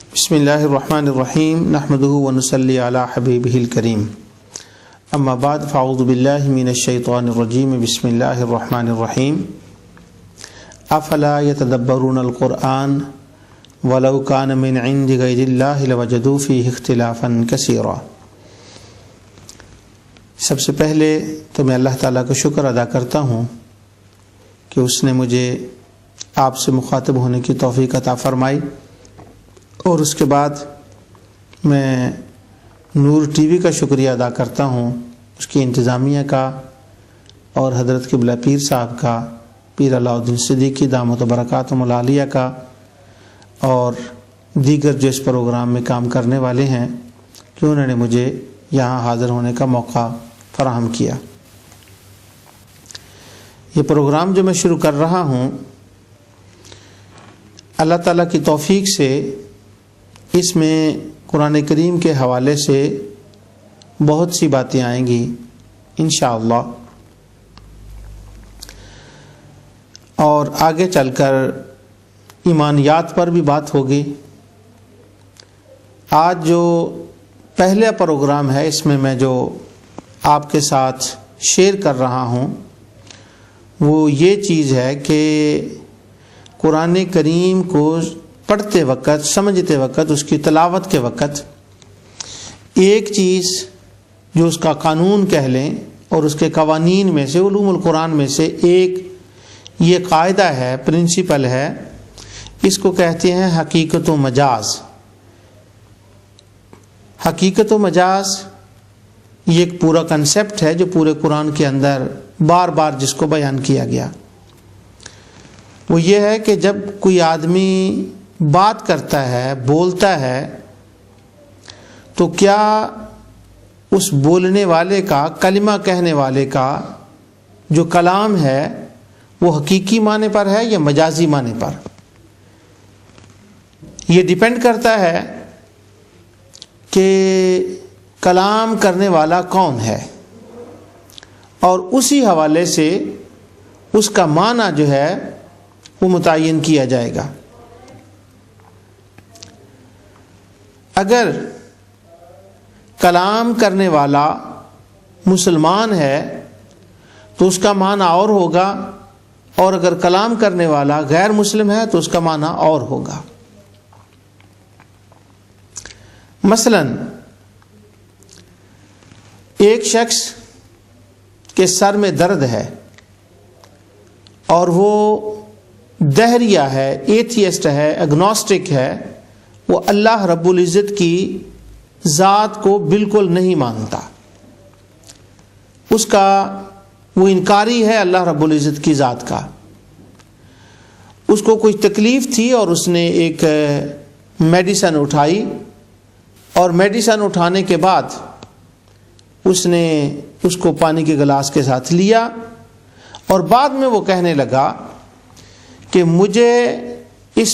بسم اللہ الرحمن الرحیم نحمدہ ونصلی علی حبیبہ الکریم اما بعد فاعوذ باللہ من الشیطان الرجیم بسم اللہ الرحمن الرحیم افلا یتدبرون القرآن ولو کان من عند غیر اللہ لوجدوا فیہ اختلافا کثیرا۔ سب سے پہلے تو میں اللہ تعالیٰ کا شکر ادا کرتا ہوں کہ اس نے مجھے آپ سے مخاطب ہونے کی توفیق عطا فرمائی، اور اس کے بعد میں نور ٹی وی کا شکریہ ادا کرتا ہوں، اس کی انتظامیہ کا اور حضرت قبلہ پیر صاحب کا، پیر علاء الدین صدیقی دامت برکاتہم العالیہ کا، اور دیگر جو اس پروگرام میں کام کرنے والے ہیں کہ انہوں نے مجھے یہاں حاضر ہونے کا موقع فراہم کیا۔ یہ پروگرام جو میں شروع کر رہا ہوں، اللہ تعالیٰ کی توفیق سے اس میں قرآن کریم کے حوالے سے بہت سی باتیں آئیں گی انشاءاللہ، اور آگے چل کر ایمانیات پر بھی بات ہوگی۔ آج جو پہلا پروگرام ہے اس میں جو آپ کے ساتھ شیئر کر رہا ہوں وہ یہ چیز ہے کہ قرآن کریم کو پڑھتے وقت، سمجھتے وقت، اس کی تلاوت کے وقت ایک چیز جو اس کا قانون کہہ لیں اور اس کے قوانین میں سے، علوم القرآن میں سے ایک یہ قاعدہ ہے، پرنسپل ہے، اس کو کہتے ہیں حقیقت و مجاز۔ حقیقت و مجاز یہ ایک پورا کنسیپٹ ہے جو پورے قرآن کے اندر بار بار جس کو بیان کیا گیا، وہ یہ ہے کہ جب کوئی آدمی بات کرتا ہے، بولتا ہے، تو کیا اس بولنے والے کا، کلمہ کہنے والے کا جو کلام ہے وہ حقیقی معنی پر ہے یا مجازی معنی پر؟ یہ ڈیپینڈ کرتا ہے کہ کلام کرنے والا کون ہے، اور اسی حوالے سے اس کا معنی جو ہے وہ متعین کیا جائے گا۔ اگر کلام کرنے والا مسلمان ہے تو اس کا معنی اور ہوگا، اور اگر کلام کرنے والا غیر مسلم ہے تو اس کا معنی اور ہوگا۔ مثلا ایک شخص کے سر میں درد ہے اور وہ دہریہ ہے، ایتھیسٹ ہے، اگنوسٹک ہے، وہ اللہ رب العزت کی ذات کو بالکل نہیں مانتا، اس کا وہ انکاری ہے اللہ رب العزت کی ذات کا۔ اس کو کوئی تکلیف تھی اور اس نے ایک میڈیسن اٹھائی، اور میڈیسن اٹھانے کے بعد اس نے اس کو پانی کے گلاس کے ساتھ لیا، اور بعد میں وہ کہنے لگا کہ مجھے اس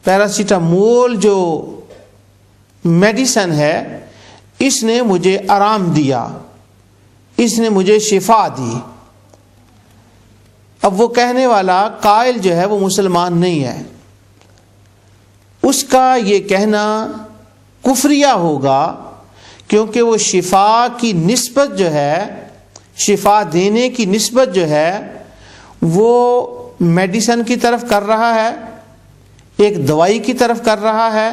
پیراسیٹامول جو میڈیسن ہے اس نے مجھے آرام دیا، اس نے مجھے شفا دی۔ اب وہ کہنے والا قائل جو ہے وہ مسلمان نہیں ہے، اس کا یہ کہنا کفریہ ہوگا، کیونکہ وہ شفا کی نسبت جو ہے، شفا دینے کی نسبت جو ہے وہ میڈیسن کی طرف کر رہا ہے، ایک دوائی کی طرف کر رہا ہے،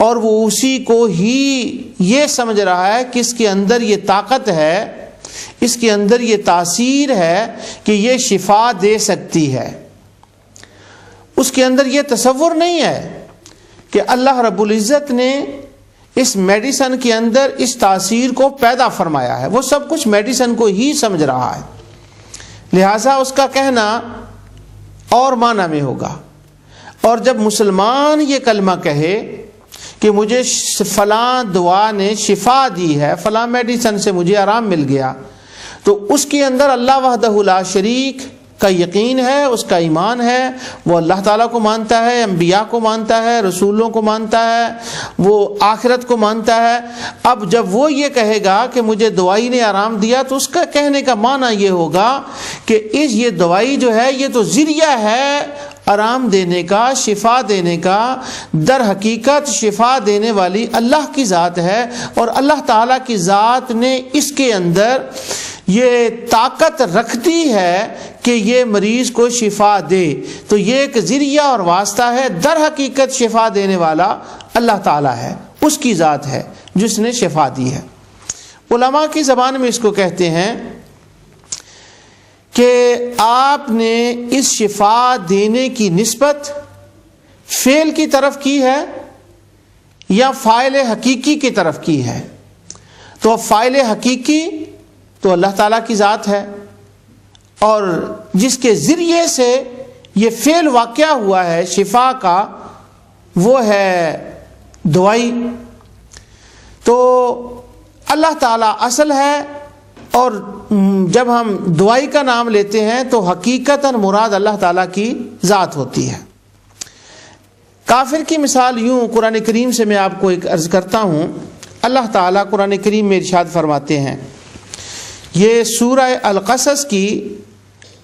اور وہ اسی کو ہی یہ سمجھ رہا ہے کہ اس کے اندر یہ طاقت ہے، اس کے اندر یہ تاثیر ہے کہ یہ شفا دے سکتی ہے۔ اس کے اندر یہ تصور نہیں ہے کہ اللہ رب العزت نے اس میڈیسن کے اندر اس تاثیر کو پیدا فرمایا ہے، وہ سب کچھ میڈیسن کو ہی سمجھ رہا ہے، لہٰذا اس کا کہنا اور معنی میں ہوگا۔ اور جب مسلمان یہ کلمہ کہے کہ مجھے فلاں دعا نے شفا دی ہے، فلاں میڈیسن سے مجھے آرام مل گیا، تو اس کے اندر اللہ وحدہ لا شریک کا یقین ہے، اس کا ایمان ہے، وہ اللہ تعالیٰ کو مانتا ہے، انبیاء کو مانتا ہے، رسولوں کو مانتا ہے، وہ آخرت کو مانتا ہے۔ اب جب وہ یہ کہے گا کہ مجھے دوائی نے آرام دیا، تو اس کا کہنے کا معنی یہ ہوگا کہ یہ دوائی جو ہے یہ تو ذریعہ ہے آرام دینے کا، شفا دینے کا، در حقیقت شفا دینے والی اللہ کی ذات ہے، اور اللہ تعالیٰ کی ذات نے اس کے اندر یہ طاقت رکھتی ہے کہ یہ مریض کو شفا دے. تو یہ ایک ذریعہ اور واسطہ ہے، در حقیقت شفا دینے والا اللہ تعالیٰ ہے، اس کی ذات ہے جس نے شفا دی ہے. علماء کی زبان میں اس کو کہتے ہیں کہ آپ نے اس شفا دینے کی نسبت فعل کی طرف کی ہے یا فاعل حقیقی کی طرف کی ہے. تو فاعل حقیقی تو اللہ تعالیٰ کی ذات ہے، اور جس کے ذریعے سے یہ فعل واقع ہوا ہے شفا کا وہ ہے دوائی. تو اللہ تعالیٰ اصل ہے، اور جب ہم دوائی کا نام لیتے ہیں تو حقیقتاً مراد اللہ تعالیٰ کی ذات ہوتی ہے. کافر کی مثال یوں قرآن کریم سے میں آپ کو ایک عرض کرتا ہوں. اللہ تعالیٰ قرآن کریم میں ارشاد فرماتے ہیں، یہ سورہ القصص کی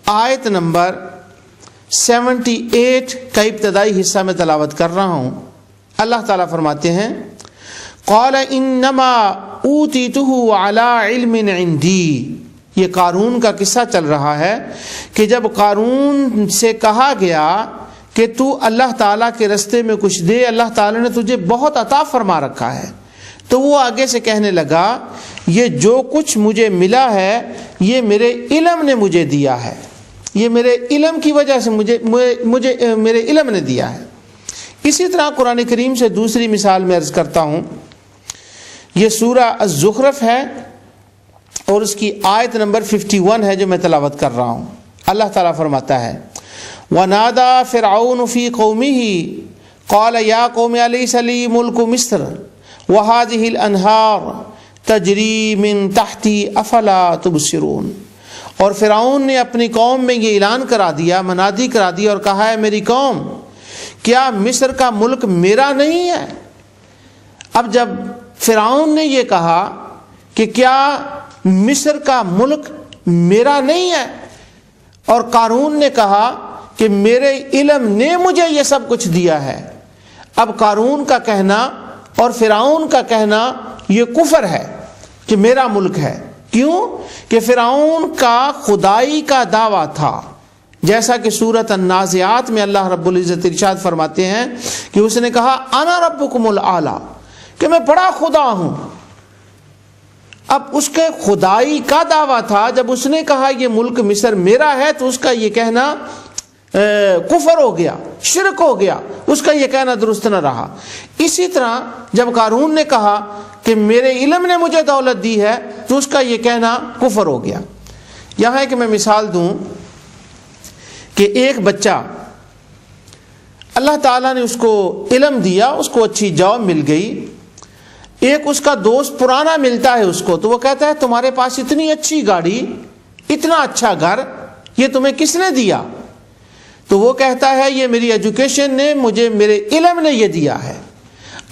آیت نمبر 78 کا ابتدائی حصہ میں تلاوت کر رہا ہوں. اللہ تعالیٰ فرماتے ہیں، قال انما اوتیتہ علی علم عندی. یہ قارون کا قصہ چل رہا ہے کہ جب قارون سے کہا گیا کہ تو اللہ تعالیٰ کے رستے میں کچھ دے، اللہ تعالیٰ نے تجھے بہت عطا فرما رکھا ہے، تو وہ آگے سے کہنے لگا یہ جو کچھ مجھے ملا ہے یہ میرے علم نے مجھے دیا ہے، یہ میرے علم کی وجہ سے مجھے میرے علم نے دیا ہے. اسی طرح قرآن کریم سے دوسری مثال میں عرض کرتا ہوں. یہ سورہ الزخرف ہے اور اس کی آیت نمبر 51 ہے جو میں تلاوت کر رہا ہوں. اللہ تعالیٰ فرماتا ہے، وَنَادَى فِرْعَوْنُ فِي قَوْمِهِ قَالَ يَا قَوْمِ أَلَيْسَ لِي مُلْكُ مِصْرَ وَهَٰذِهِ الْأَنْهَارُ تَجْرِي مِن تَحْتِي أَفَلَا تُبْصِرُونَ. اور فرعون نے اپنی قوم میں یہ اعلان کرا دیا، منادی کرا دی اور کہا ہے میری قوم کیا مصر کا ملک میرا نہیں ہے؟ اب جب فرعون نے یہ کہا کہ کیا مصر کا ملک میرا نہیں ہے، اور قارون نے کہا کہ میرے علم نے مجھے یہ سب کچھ دیا ہے، اب قارون کا کہنا اور فرعون کا کہنا یہ کفر ہے کہ میرا ملک ہے. کیوں کہ فرعون کا خدائی کا دعویٰ تھا، جیسا کہ سورۃ النازعات میں اللہ رب العزت ارشاد فرماتے ہیں کہ اس نے کہا انا ربکم الاعلی، کہ میں بڑا خدا ہوں. اب اس کے خدائی کا دعویٰ تھا، جب اس نے کہا یہ ملک مصر میرا ہے تو اس کا یہ کہنا کفر ہو گیا، شرک ہو گیا، اس کا یہ کہنا درست نہ رہا. اسی طرح جب قارون نے کہا کہ میرے علم نے مجھے دولت دی ہے تو اس کا یہ کہنا کفر ہو گیا. یہاں ہے کہ میں مثال دوں کہ ایک بچہ اللہ تعالیٰ نے اس کو علم دیا، اس کو اچھی جاب مل گئی، ایک اس کا دوست پرانا ملتا ہے اس کو تو وہ کہتا ہے تمہارے پاس اتنی اچھی گاڑی، اتنا اچھا گھر، یہ تمہیں کس نے دیا؟ تو وہ کہتا ہے یہ میری ایجوکیشن نے مجھے، میرے علم نے یہ دیا ہے.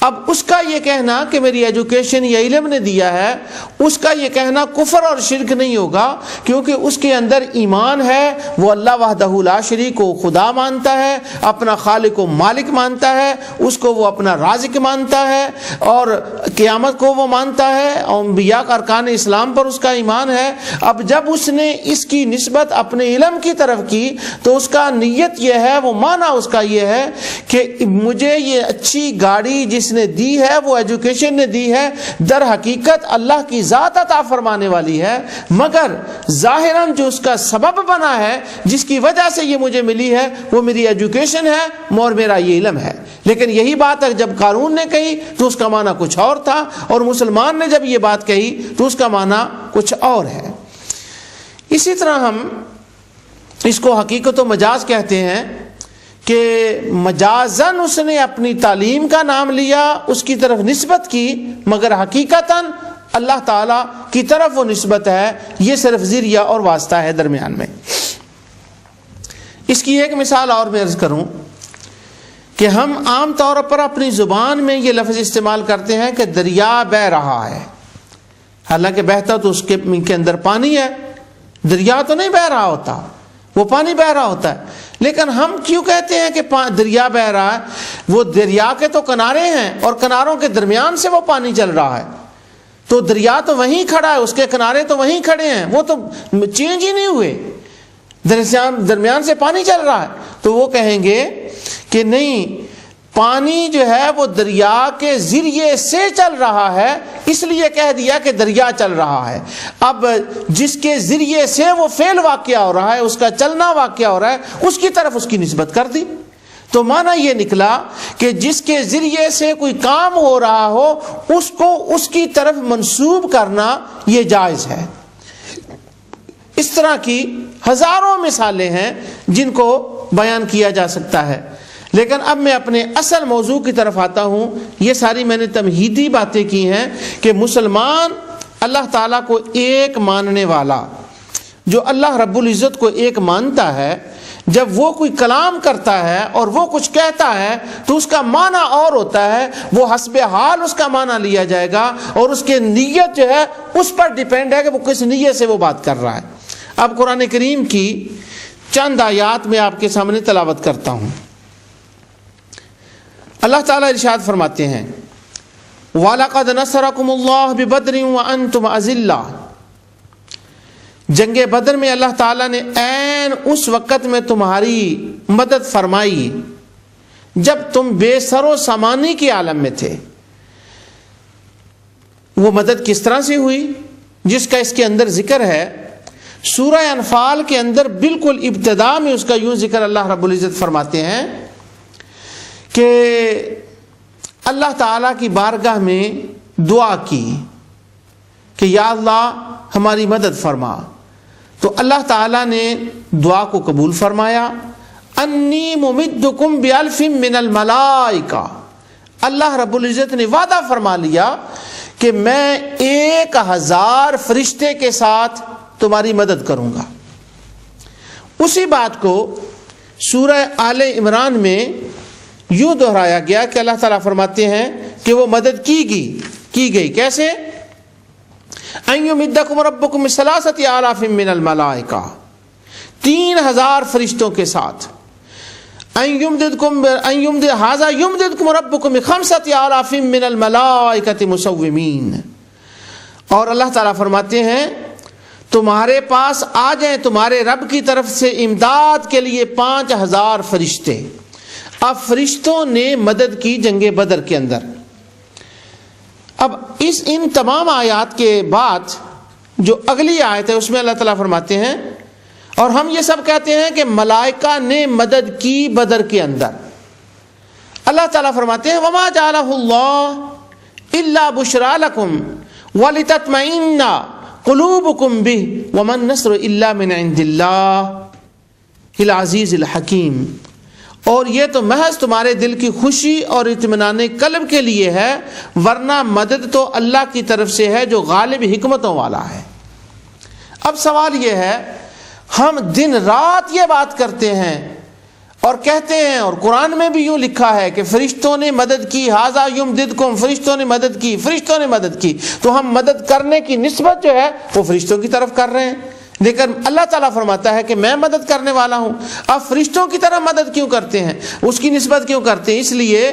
اب اس کا یہ کہنا کہ میری ایجوکیشن یا علم نے دیا ہے، اس کا یہ کہنا کفر اور شرک نہیں ہوگا، کیونکہ اس کے اندر ایمان ہے، وہ اللہ وحدہ لا شریک کو خدا مانتا ہے، اپنا خالق و مالک مانتا ہے، اس کو وہ اپنا رازق مانتا ہے، اور قیامت کو وہ مانتا ہے، اور انبیاء کا ارکان اسلام پر اس کا ایمان ہے. اب جب اس نے اس کی نسبت اپنے علم کی طرف کی تو اس کا نیت یہ ہے، وہ معنی اس کا یہ ہے کہ مجھے یہ اچھی گاڑی جس نے دی ہے، وہ ایجوکیشن نے دی ہے، در حقیقت اللہ کی ذات عطا فرمانے والی ہے، مگر ظاہراً جو اس کا سبب بنا ہے، جس کی وجہ سے یہ مجھے ملی ہے، وہ میری ایجوکیشن ہے اور میرا یہ علم ہے. لیکن یہی بات ہے جب قارون نے کہی تو اس کا معنی کچھ اور تھا، اور مسلمان نے جب یہ بات کہی تو اس کا معنی کچھ اور ہے. اسی طرح ہم اس کو حقیقت و مجاز کہتے ہیں کہ مجازن اس نے اپنی تعلیم کا نام لیا، اس کی طرف نسبت کی، مگر حقیقتاً اللہ تعالیٰ کی طرف وہ نسبت ہے، یہ صرف ذریعہ اور واسطہ ہے درمیان میں. اس کی ایک مثال اور میں عرض کروں کہ ہم عام طور پر اپنی زبان میں یہ لفظ استعمال کرتے ہیں کہ دریا بہہ رہا ہے، حالانکہ بہتا تو اس کے اندر پانی ہے، دریا تو نہیں بہہ رہا ہوتا، وہ پانی بہہ رہا ہوتا ہے. لیکن ہم کیوں کہتے ہیں کہ دریا بہ رہا ہے؟ وہ دریا کے تو کنارے ہیں اور کناروں کے درمیان سے وہ پانی چل رہا ہے، تو دریا تو وہیں کھڑا ہے، اس کے کنارے تو وہیں کھڑے ہیں، وہ تو چینج ہی نہیں ہوئے، درمیان سے پانی چل رہا ہے۔ تو وہ کہیں گے کہ نہیں، پانی جو ہے وہ دریا کے ذریعے سے چل رہا ہے، اس لیے کہہ دیا کہ دریا چل رہا ہے۔ اب جس کے ذریعے سے وہ فعل واقع ہو رہا ہے، اس کا چلنا واقع ہو رہا ہے، اس کی طرف اس کی نسبت کر دی، تو معنی یہ نکلا کہ جس کے ذریعے سے کوئی کام ہو رہا ہو اس کو اس کی طرف منسوب کرنا یہ جائز ہے۔ اس طرح کی ہزاروں مثالیں ہیں جن کو بیان کیا جا سکتا ہے، لیکن اب میں اپنے اصل موضوع کی طرف آتا ہوں۔ یہ ساری میں نے تمہیدی باتیں کی ہیں کہ مسلمان اللہ تعالیٰ کو ایک ماننے والا، جو اللہ رب العزت کو ایک مانتا ہے، جب وہ کوئی کلام کرتا ہے اور وہ کچھ کہتا ہے تو اس کا معنی اور ہوتا ہے، وہ حسب حال اس کا معنی لیا جائے گا، اور اس کے نیت جو ہے اس پر ڈیپینڈ ہے کہ وہ کس نیت سے وہ بات کر رہا ہے۔ اب قرآن کریم کی چند آیات میں آپ کے سامنے تلاوت کرتا ہوں۔ اللہ تعالیٰ ارشاد فرماتے ہیں، وَلَقَدْ نَصَرَكُمُ اللَّهُ بِبَدْرٍ وَأَنْتُمْ أَذِلَّةٌ، جنگ بدر میں اللہ تعالیٰ نے عین اس وقت میں تمہاری مدد فرمائی جب تم بے سر و سامانی کے عالم میں تھے۔ وہ مدد کس طرح سے ہوئی جس کا اس کے اندر ذکر ہے سورہ انفال کے اندر، بالکل ابتدا میں اس کا یوں ذکر اللہ رب العزت فرماتے ہیں کہ اللہ تعالیٰ کی بارگاہ میں دعا کی کہ یا اللہ ہماری مدد فرما، تو اللہ تعالیٰ نے دعا کو قبول فرمایا۔ انی ممدکم بالف من الملائکہ، اللہ رب العزت نے وعدہ فرما لیا کہ میں 1000 فرشتے کے ساتھ تمہاری مدد کروں گا۔ اسی بات کو سورہ آل عمران میں یوں دہرایا گیا کہ اللہ تعالیٰ فرماتے ہیں کہ وہ مدد کی گئی کیسے؟ ان یمدکم ربکم بثلاثۃ آلاف من الملائکہ، 3000 فرشتوں کے ساتھ۔ ھذا یمددکم ربکم بخمسۃ آلاف من الملائکۃ مسومین، اور اللہ تعالیٰ فرماتے ہیں تمہارے پاس آ جائیں تمہارے رب کی طرف سے امداد کے لیے 5000 فرشتے۔ اب فرشتوں نے مدد کی جنگ بدر کے اندر۔ اب ان تمام آیات کے بعد جو اگلی آیت ہے اس میں اللہ تعالیٰ فرماتے ہیں، اور ہم یہ سب کہتے ہیں کہ ملائکہ نے مدد کی بدر کے اندر۔ اللہ تعالیٰ فرماتے ہیں وما جعلہ اللہ الا بشرا لکم ولتطمئن قلوبکم بہ وما النصر الا من عند اللہ العزیز الحکیم، اور یہ تو محض تمہارے دل کی خوشی اور اطمینان قلب کے لیے ہے، ورنہ مدد تو اللہ کی طرف سے ہے جو غالب حکمتوں والا ہے۔ اب سوال یہ ہے، ہم دن رات یہ بات کرتے ہیں اور کہتے ہیں، اور قرآن میں بھی یوں لکھا ہے کہ فرشتوں نے مدد کی، ھذا یمددکم، فرشتوں نے مدد کی، فرشتوں نے مدد کی، تو ہم مدد کرنے کی نسبت جو ہے وہ فرشتوں کی طرف کر رہے ہیں، لیکن اللہ تعالیٰ فرماتا ہے کہ میں مدد کرنے والا ہوں۔ اب فرشتوں کی طرح مدد کیوں کرتے ہیں، اس کی نسبت کیوں کرتے ہیں؟ اس لیے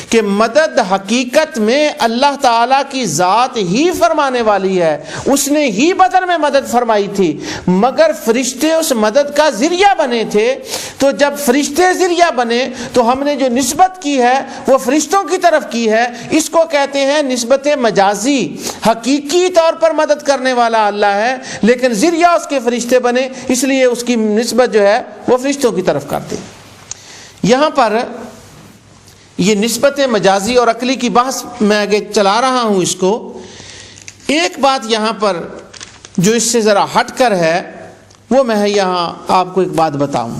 کہ مدد حقیقت میں اللہ تعالیٰ کی ذات ہی فرمانے والی ہے، اس نے ہی بدر میں مدد فرمائی تھی، مگر فرشتے اس مدد کا ذریعہ بنے تھے۔ تو جب فرشتے ذریعہ بنے تو ہم نے جو نسبت کی ہے وہ فرشتوں کی طرف کی ہے، اس کو کہتے ہیں نسبت مجازی۔ حقیقی طور پر مدد کرنے والا اللہ ہے، لیکن ذریعہ اس کے فرشتے بنے، اس لیے اس کی نسبت جو ہے وہ فرشتوں کی طرف کرتے۔ یہاں پر یہ نسبت مجازی اور عقلی کی بحث میں آگے چلا رہا ہوں اس کو۔ ایک بات یہاں پر جو اس سے ذرا ہٹ کر ہے وہ میں یہاں آپ کو ایک بات بتاؤں،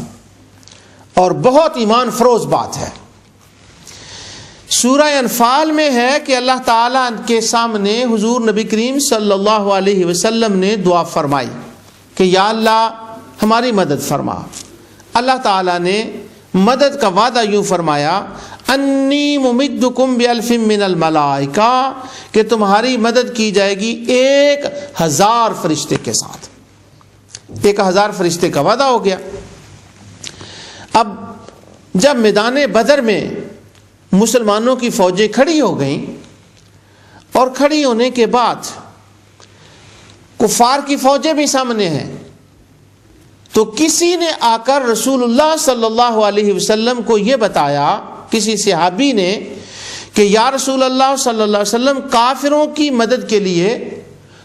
اور بہت ایمان فروز بات ہے۔ سورہ انفال میں ہے کہ اللہ تعالیٰ کے سامنے حضور نبی کریم صلی اللہ علیہ وسلم نے دعا فرمائی کہ یا اللہ ہماری مدد فرما۔ اللہ تعالیٰ نے مدد کا وعدہ یوں فرمایا، انی ممدکم بالف من الملائکہ، کہ تمہاری مدد کی جائے گی 1000 فرشتے کے ساتھ۔ 1000 فرشتے کا وعدہ ہو گیا۔ اب جب میدان بدر میں مسلمانوں کی فوجیں کھڑی ہو گئیں اور کھڑی ہونے کے بعد کفار کی فوجیں بھی سامنے ہیں، تو کسی نے آ کر رسول اللہ صلی اللہ علیہ وسلم کو یہ بتایا، کسی صحابی نے، کہ یا رسول اللہ صلی اللہ علیہ وسلم، کافروں کی مدد کے لیے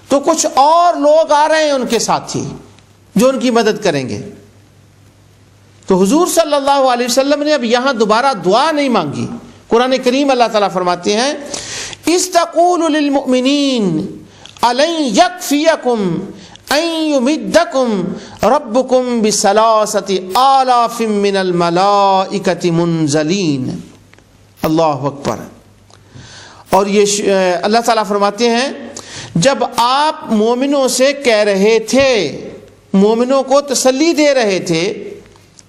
تو کچھ اور لوگ آ رہے ہیں ان کے ساتھی جو ان کی مدد کریں گے۔ تو حضور صلی اللہ علیہ وسلم نے اب یہاں دوبارہ دعا نہیں مانگی۔ قرآن کریم اللہ تعالیٰ فرماتے ہیں اِذْ تَقُولُ لِلْمُؤْمِنِينَ أَلَنْ يَكْفِيَكُمْ أَنْ يُمِدَّكُمْ رَبُّكُمْ بِثَلَاثَةِ آلَافٍ مِّنَ الْمَلَائِكَةِ مُنزَلِينَ۔ اللہ اکبر۔ اور یہ اللہ تعالیٰ فرماتے ہیں جب آپ مومنوں سے کہہ رہے تھے، مومنوں کو تسلی دے رہے تھے،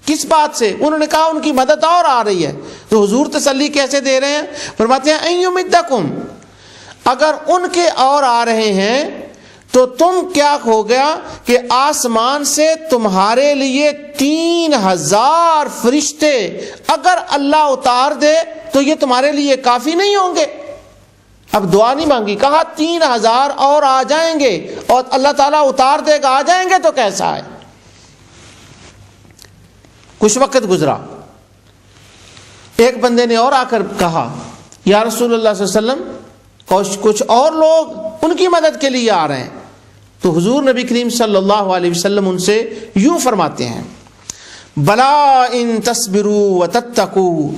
کس بات سے؟ انہوں نے کہا ان کی مدد اور آ رہی ہے، تو حضور تسلی کیسے دے رہے ہیں؟ فرماتے ہیں اَن يُمِدَّكُمْ، اگر ان کے اور آ رہے ہیں تو تم کیا ہو گیا کہ آسمان سے تمہارے لیے 3000 فرشتے اگر اللہ اتار دے تو یہ تمہارے لیے کافی نہیں ہوں گے؟ اب دعا نہیں مانگی، کہا 3000 اور آ جائیں گے، اور اللہ تعالیٰ اتار دے گا، آ جائیں گے تو کیسا ہے؟ کچھ وقت گزرا، ایک بندے نے اور آ کر کہا یا رسول اللہ صلی اللہ علیہ وسلم، کچھ اور لوگ ان کی مدد کے لیے آ رہے ہیں۔ تو حضور نبی کریم صلی اللہ علیہ وسلم ان سے یوں فرماتے ہیں بلا ان تصبروا وتتقوا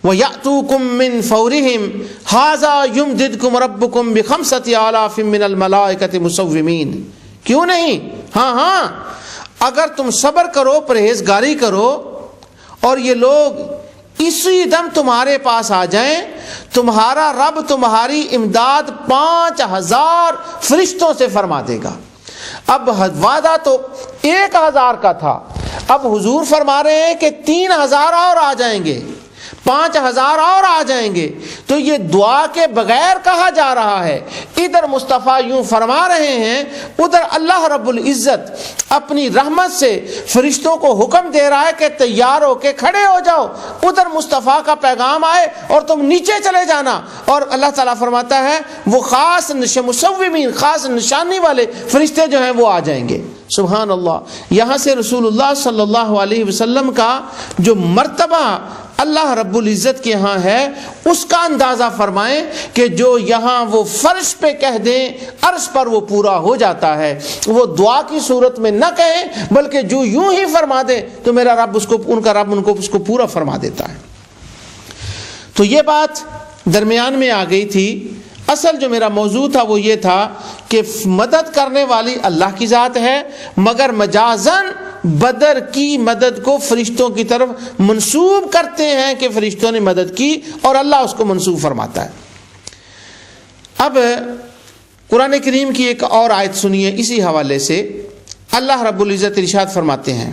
وَيَأْتُوكُم مِّن فَوْرِهِمْ هَٰذَا يُمْدِدْكُمْ رَبُّكُمْ بِخَمْسَةِ آلَافٍ مِّنَ الْمَلَائِكَةِ مُصَوِّمِينَ۔ کیوں نہیں؟ ہاں اگر تم صبر کرو، پرہیزگاری کرو، اور یہ لوگ اسی دم تمہارے پاس آ جائیں، تمہارا رب تمہاری امداد 5000 فرشتوں سے فرما دے گا۔ اب وعدہ تو 1000 کا تھا، اب حضور فرما رہے ہیں کہ 3000 اور آ جائیں گے، 5000 اور آ جائیں گے۔ تو یہ دعا کے بغیر کہا جا رہا ہے۔ ادھر مصطفیٰ یوں فرما رہے ہیں، ادھر اللہ رب العزت اپنی رحمت سے فرشتوں کو حکم دے رہا ہے کہ تیار ہو کے کھڑے ہو جاؤ، ادھر مصطفیٰ کا پیغام آئے اور تم نیچے چلے جانا، اور اللہ تعالیٰ فرماتا ہے وہ خاص مصومین، خاص نشانی والے فرشتے جو ہیں وہ آ جائیں گے۔ سبحان اللہ۔ یہاں سے رسول اللہ صلی اللہ علیہ وسلم کا جو مرتبہ اللہ رب العزت کے ہاں ہے اس کا اندازہ فرمائیں کہ جو یہاں وہ فرش پہ کہہ دیں عرش پر وہ پورا ہو جاتا ہے۔ وہ دعا کی صورت میں نہ کہیں بلکہ جو یوں ہی فرما دے تو میرا رب اس کو اس کو پورا فرما دیتا ہے۔ تو یہ بات درمیان میں آ گئی تھی۔ اصل جو میرا موضوع تھا وہ یہ تھا کہ مدد کرنے والی اللہ کی ذات ہے، مگر مجازن بدر کی مدد کو فرشتوں کی طرف منسوب کرتے ہیں کہ فرشتوں نے مدد کی، اور اللہ اس کو منسوب فرماتا ہے۔ اب قرآن کریم کی ایک اور آیت سنیے اسی حوالے سے۔ اللہ رب العزت ارشاد فرماتے ہیں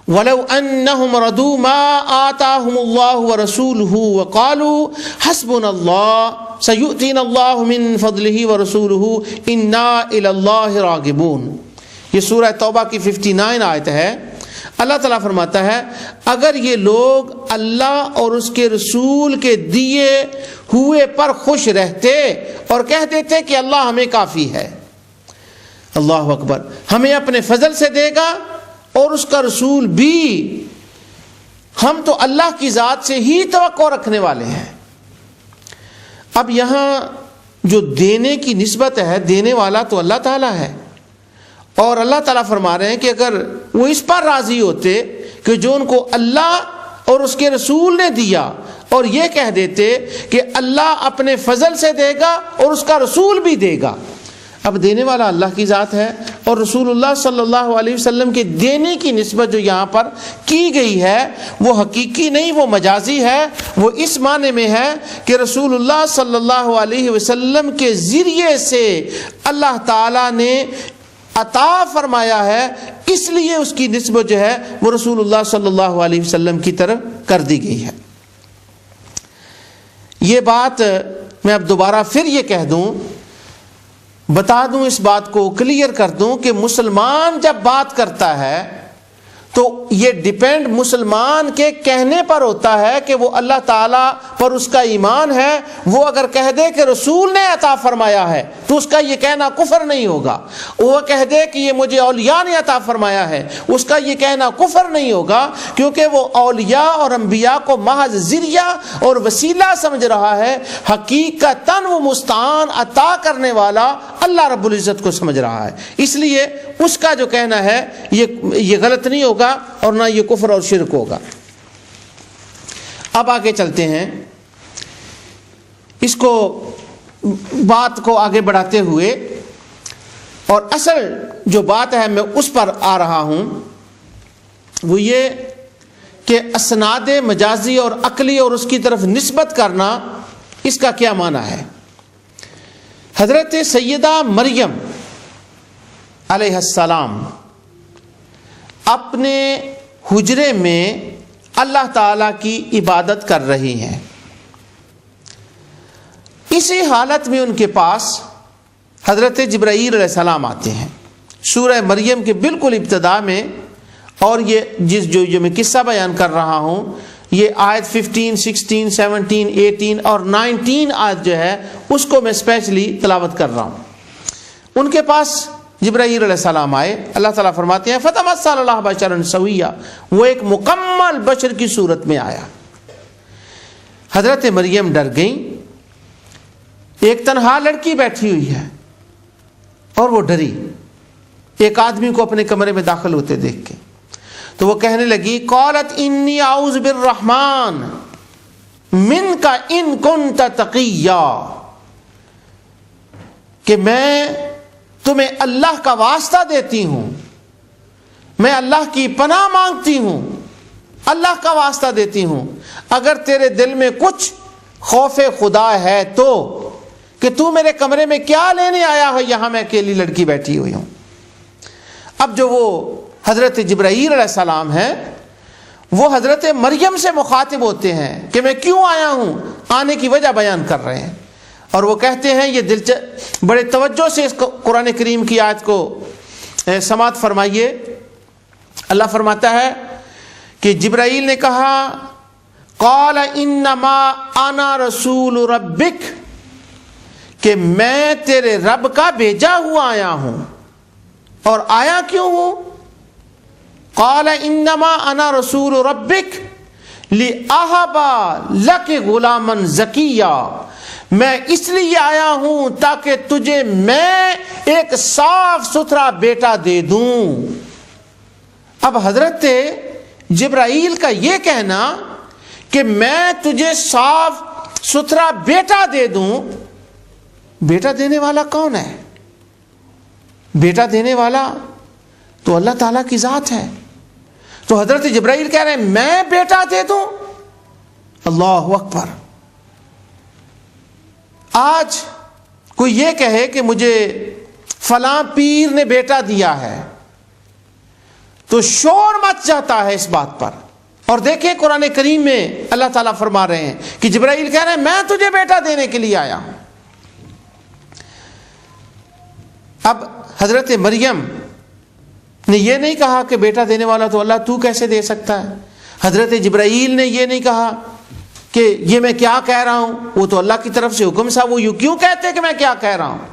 وَلَوْ أَنَّهُمْ رَضُوا مَا آتَاهُمُ اللَّهُ وَرَسُولُهُ وَقَالُوا حَسْبُنَا اللَّهُ سَيُؤْتِينَا اللَّهُ مِن فَضْلِهِ وَرَسُولُهُ إِنَّا إِلَى اللَّهِ رَاغِبُونَ۔ یہ سورہ توبہ کی 59 آیت ہے۔ اللہ تعالیٰ فرماتا ہے اگر یہ لوگ اللہ اور اس کے رسول کے دیے ہوئے پر خوش رہتے اور کہہ دیتے کہ اللہ ہمیں کافی ہے، اللہ اکبر، ہمیں اپنے فضل سے دے گا اور اس کا رسول بھی، ہم تو اللہ کی ذات سے ہی توقع رکھنے والے ہیں۔ اب یہاں جو دینے کی نسبت ہے، دینے والا تو اللہ تعالیٰ ہے، اور اللہ تعالیٰ فرما رہے ہیں کہ اگر وہ اس پر راضی ہوتے کہ جو ان کو اللہ اور اس کے رسول نے دیا، اور یہ کہہ دیتے کہ اللہ اپنے فضل سے دے گا اور اس کا رسول بھی دے گا۔ اب دینے والا اللہ کی ذات ہے، اور رسول اللہ صلی اللہ علیہ وسلم کے دینے کی نسبت جو یہاں پر کی گئی ہے وہ حقیقی نہیں، وہ مجازی ہے۔ وہ اس معنی میں ہے کہ رسول اللہ صلی اللہ علیہ وسلم کے ذریعے سے اللہ تعالیٰ نے عطا فرمایا ہے، اس لیے اس کی نسبت جو ہے وہ رسول اللہ صلی اللہ علیہ وسلم کی طرف کر دی گئی ہے۔ یہ بات میں اب دوبارہ پھر یہ کہہ دوں، بتا دوں، اس بات کو کلیئر کر دوں کہ مسلمان جب بات کرتا ہے تو یہ ڈیپینڈ مسلمان کے کہنے پر ہوتا ہے کہ وہ اللہ تعالیٰ پر اس کا ایمان ہے. وہ اگر کہہ دے کہ رسول نے عطا فرمایا ہے تو اس کا یہ کہنا کفر نہیں ہوگا. وہ کہہ دے کہ یہ مجھے اولیاء نے عطا فرمایا ہے، اس کا یہ کہنا کفر نہیں ہوگا، کیونکہ وہ اولیاء اور انبیاء کو محض ذریعہ اور وسیلہ سمجھ رہا ہے. حقیقتاً وہ مستعان عطا کرنے والا اللہ رب العزت کو سمجھ رہا ہے. اس لیے اس کا جو کہنا ہے یہ غلط نہیں ہوگا اور نہ یہ کفر اور شرک ہوگا. اب آگے چلتے ہیں، اس کو بات کو آگے بڑھاتے ہوئے، اور اصل جو بات ہے میں اس پر آ رہا ہوں، وہ یہ کہ اسناد مجازی اور عقلی اور اس کی طرف نسبت کرنا، اس کا کیا معنی ہے. حضرت سیدہ مریم علیہ السلام اپنے حجرے میں اللہ تعالیٰ کی عبادت کر رہی ہیں. اسی حالت میں ان کے پاس حضرت جبرائیل علیہ السلام آتے ہیں. سورہ مریم کے بالکل ابتدا میں، اور یہ جو میں قصہ بیان کر رہا ہوں، یہ آیت 15, 16, 17, 18 اور 19 آیت جو ہے اس کو میں اسپیشلی تلاوت کر رہا ہوں. ان کے پاس جبرائیل علیہ السلام آئے. اللہ تعالیٰ فرماتے ہیں فَتَمَثَّلَ لَهُ بَشَرًا سَوِيًّا، وہ ایک مکمل بشر کی صورت میں آیا. حضرت مریم ڈر گئیں. ایک تنہا لڑکی بیٹھی ہوئی ہے اور وہ ڈری ایک آدمی کو اپنے کمرے میں داخل ہوتے دیکھ کے. تو وہ کہنے لگی قالت انی اعوذ بالرحمن منک ان کنت تقیا، کہ میں تمہیں اللہ کا واسطہ دیتی ہوں، میں اللہ کی پناہ مانگتی ہوں، اللہ کا واسطہ دیتی ہوں، اگر تیرے دل میں کچھ خوف خدا ہے تو، کہ تو میرے کمرے میں کیا لینے آیا ہو، یہاں میں اکیلی لڑکی بیٹھی ہوئی ہوں. اب جو وہ حضرت جبرائیل علیہ السلام ہیں، وہ حضرت مریم سے مخاطب ہوتے ہیں کہ میں کیوں آیا ہوں، آنے کی وجہ بیان کر رہے ہیں. اور وہ کہتے ہیں، یہ بڑے توجہ سے اس قرآن کریم کی آیت کو سماعت فرمائیے. اللہ فرماتا ہے کہ جبرائیل نے کہا قال انما انا رسول ربک، کہ میں تیرے رب کا بھیجا ہوا آیا ہوں. اور آیا کیوں ہوں؟ قال انما انا رسول ربک لأہب لک غلاما زکیا، میں اس لیے آیا ہوں تاکہ تجھے میں ایک صاف ستھرا بیٹا دے دوں. اب حضرت جبرائیل کا یہ کہنا کہ میں تجھے صاف ستھرا بیٹا دے دوں، بیٹا دینے والا کون ہے؟ بیٹا دینے والا تو اللہ تعالیٰ کی ذات ہے. تو حضرت جبرائیل کہہ رہے ہیں میں بیٹا دے دوں؟ اللہ اکبر. آج کوئی یہ کہے کہ مجھے فلاں پیر نے بیٹا دیا ہے تو شور مچ جاتا ہے اس بات پر. اور دیکھیں قرآن کریم میں اللہ تعالیٰ فرما رہے ہیں کہ جبرائیل کہہ رہے ہیں میں تجھے بیٹا دینے کے لیے آیا ہوں. اب حضرت مریم نے یہ نہیں کہا کہ بیٹا دینے والا تو اللہ، تو کیسے دے سکتا ہے. حضرت جبرائیل نے یہ نہیں کہا کہ یہ میں کیا کہہ رہا ہوں، وہ تو اللہ کی طرف سے حکم تھا، وہ یوں کیوں کہتے کہ میں کیا کہہ رہا ہوں.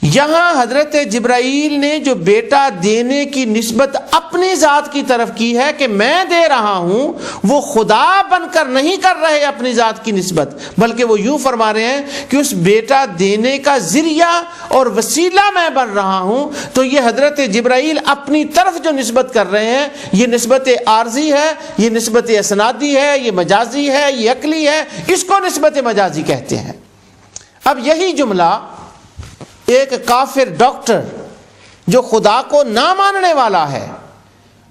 یہاں حضرت جبرائیل نے جو بیٹا دینے کی نسبت اپنی ذات کی طرف کی ہے کہ میں دے رہا ہوں، وہ خدا بن کر نہیں کر رہے اپنی ذات کی نسبت، بلکہ وہ یوں فرما رہے ہیں کہ اس بیٹا دینے کا ذریعہ اور وسیلہ میں بن رہا ہوں. تو یہ حضرت جبرائیل اپنی طرف جو نسبت کر رہے ہیں، یہ نسبت عارضی ہے، یہ نسبت اسنادی ہے، یہ مجازی ہے، یہ عقلی ہے، اس کو نسبت مجازی کہتے ہیں. اب یہی جملہ ایک کافر ڈاکٹر جو خدا کو نہ ماننے والا ہے،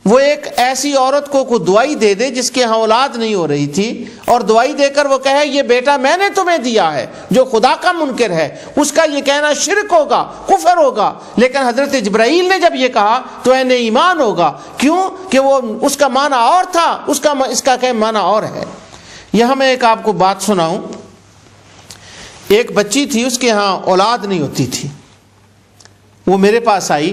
وہ ایک ایسی عورت کو کوئی دوائی دے دے جس کے ہاں اولاد نہیں ہو رہی تھی، اور دوائی دے کر وہ کہے یہ بیٹا میں نے تمہیں دیا ہے، جو خدا کا منکر ہے، اس کا یہ کہنا شرک ہوگا، کفر ہوگا. لیکن حضرت جبرائیل نے جب یہ کہا تو اہل ایمان ہوگا. کیوں؟ کہ وہ اس کا معنی اور تھا، اس کا کہ معنی اور ہے. یہاں میں ایک آپ کو بات سناؤں. ایک بچی تھی، اس کے ہاں اولاد نہیں ہوتی تھی، وہ میرے پاس آئی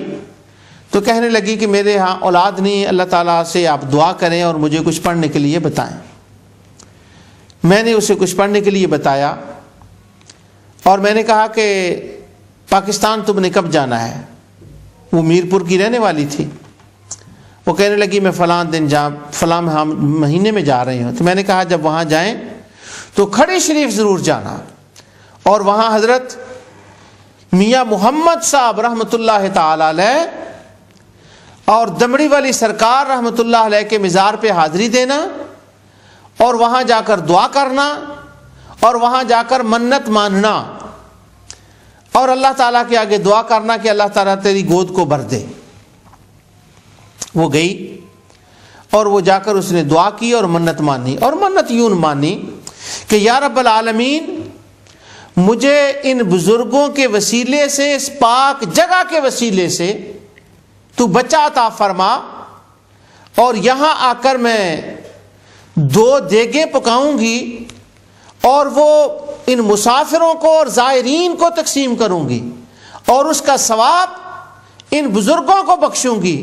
تو کہنے لگی کہ میرے ہاں اولاد نہیں، اللہ تعالیٰ سے آپ دعا کریں اور مجھے کچھ پڑھنے کے لیے بتائیں۔ میں نے اسے کچھ پڑھنے کے لیے بتایا اور میں نے کہا کہ پاکستان تم نے کب جانا ہے؟ وہ میرپور کی رہنے والی تھی۔ وہ کہنے لگی میں فلاں دن فلاں مہینے میں جا رہی ہوں۔ تو میں نے کہا جب وہاں جائیں تو کھڑی شریف ضرور جانا، اور وہاں حضرت میاں محمد صاحب رحمۃ اللہ تعالی علیہ اور دمڑی والی سرکار رحمۃ اللہ علیہ کے مزار پہ حاضری دینا، اور وہاں جا کر دعا کرنا، اور وہاں جا کر منت ماننا، اور اللہ تعالیٰ کے آگے دعا کرنا کہ اللہ تعالیٰ تیری گود کو بھر دے۔ وہ گئی اور وہ جا کر اس نے دعا کی اور منت مانی، اور منت یوں مانی کہ یا رب العالمین مجھے ان بزرگوں کے وسیلے سے، اس پاک جگہ کے وسیلے سے تو بچہ عطا فرما، اور یہاں آ کر میں 2 دیگیں پکاؤں گی اور وہ ان مسافروں کو اور زائرین کو تقسیم کروں گی، اور اس کا ثواب ان بزرگوں کو بخشوں گی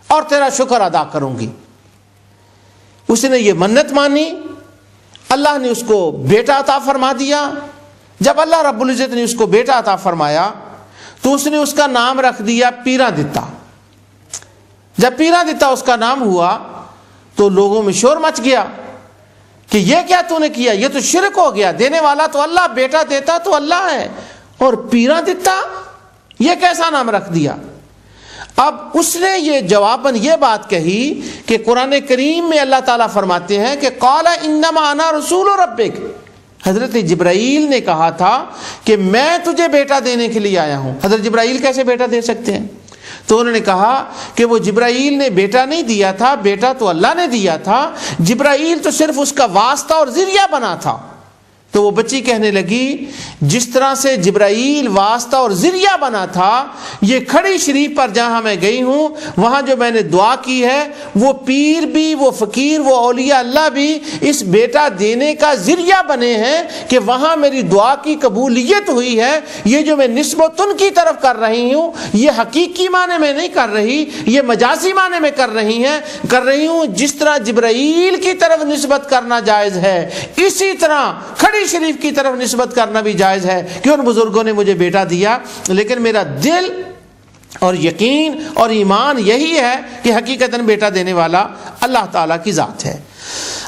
اور تیرا شکر ادا کروں گی۔ اس نے یہ منت مانی، اللہ نے اس کو بیٹا عطا فرما دیا۔ جب اللہ رب العزت نے اس کو بیٹا عطا فرمایا تو اس نے اس کا نام رکھ دیا پیرا دتا۔ جب پیرا دتا اس کا نام ہوا تو لوگوں میں شور مچ گیا کہ یہ کیا تو نے کیا، یہ تو شرک ہو گیا، دینے والا تو اللہ، بیٹا دیتا تو اللہ ہے، اور پیرا دتا یہ کیسا نام رکھ دیا؟ اب اس نے یہ جواباً یہ بات کہی کہ قرآن کریم میں اللہ تعالیٰ فرماتے ہیں کہ قال انما انا رسول ربک، حضرت جبرائیل نے کہا تھا کہ میں تجھے بیٹا دینے کے لیے آیا ہوں۔ حضرت جبرائیل کیسے بیٹا دے سکتے ہیں؟ تو انہوں نے کہا کہ وہ جبرائیل نے بیٹا نہیں دیا تھا، بیٹا تو اللہ نے دیا تھا، جبرائیل تو صرف اس کا واسطہ اور ذریعہ بنا تھا۔ تو وہ بچی کہنے لگی جس طرح سے جبرائیل واسطہ اور ذریعہ بنا تھا، یہ کھڑی شریف پر جہاں میں گئی ہوں وہاں جو میں نے دعا کی ہے، وہ پیر بھی، وہ فقیر، وہ اولیاء اللہ بھی اس بیٹا دینے کا ذریعہ بنے ہیں کہ وہاں میری دعا کی قبولیت ہوئی ہے۔ یہ جو میں نسبت ان کی طرف کر رہی ہوں یہ حقیقی معنی میں نہیں کر رہی، یہ مجازی معنی میں کر رہی ہوں۔ جس طرح جبرائیل کی طرف نسبت کرنا جائز ہے، اسی طرح کھڑی شریف کی طرف نسبت کرنا بھی جائز ہے کہ ان بزرگوں نے مجھے بیٹا دیا، لیکن میرا دل اور یقین اور ایمان یہی ہے کہ حقیقتاً بیٹا دینے والا اللہ تعالیٰ کی ذات ہے۔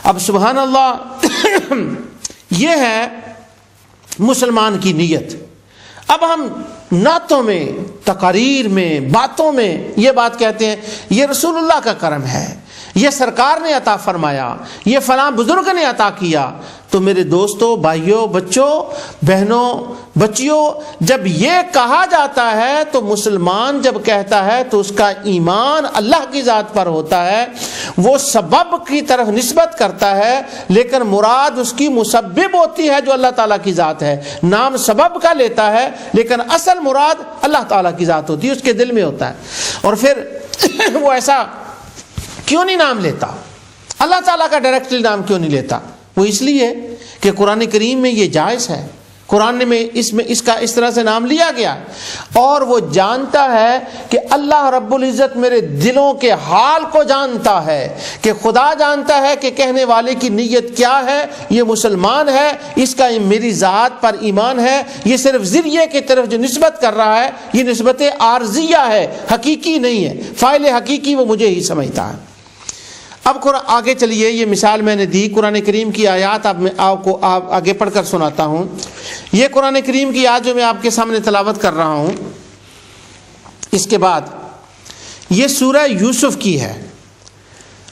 اب سبحان اللہ، یہ ہے مسلمان کی نیت۔ اب ہم نعتوں میں، تقاریر میں، باتوں میں یہ بات کہتے ہیں یہ رسول اللہ کا کرم ہے، یہ سرکار نے عطا فرمایا، یہ فلاں بزرگ نے عطا کیا۔ تو میرے دوستوں، بھائیوں، بچوں، بہنوں، بچیوں، جب یہ کہا جاتا ہے تو مسلمان جب کہتا ہے تو اس کا ایمان اللہ کی ذات پر ہوتا ہے، وہ سبب کی طرف نسبت کرتا ہے، لیکن مراد اس کی مسبب ہوتی ہے جو اللہ تعالیٰ کی ذات ہے۔ نام سبب کا لیتا ہے لیکن اصل مراد اللہ تعالیٰ کی ذات ہوتی ہے، اس کے دل میں ہوتا ہے۔ اور پھر وہ ایسا کیوں نہیں نام لیتا؟ اللہ تعالیٰ کا ڈائریکٹلی نام کیوں نہیں لیتا؟ وہ اس لیے کہ قرآن کریم میں یہ جائز ہے، قرآن میں اس کا اس طرح سے نام لیا گیا، اور وہ جانتا ہے کہ اللہ رب العزت میرے دلوں کے حال کو جانتا ہے، کہ خدا جانتا ہے کہ کہنے والے کی نیت کیا ہے۔ یہ مسلمان ہے، اس کا میری ذات پر ایمان ہے، یہ صرف ذریعے کی طرف جو نسبت کر رہا ہے یہ نسبت عارضیہ ہے، حقیقی نہیں ہے، فاعل حقیقی وہ مجھے ہی سمجھتا ہے۔ اب آگے چلیے، یہ مثال میں نے دی قرآن کریم کی آیات، اب میں آپ کو آگے پڑھ کر سناتا ہوں۔ یہ قرآن کریم کی آیات جو میں آپ کے سامنے تلاوت کر رہا ہوں، اس کے بعد یہ سورہ یوسف کی ہے،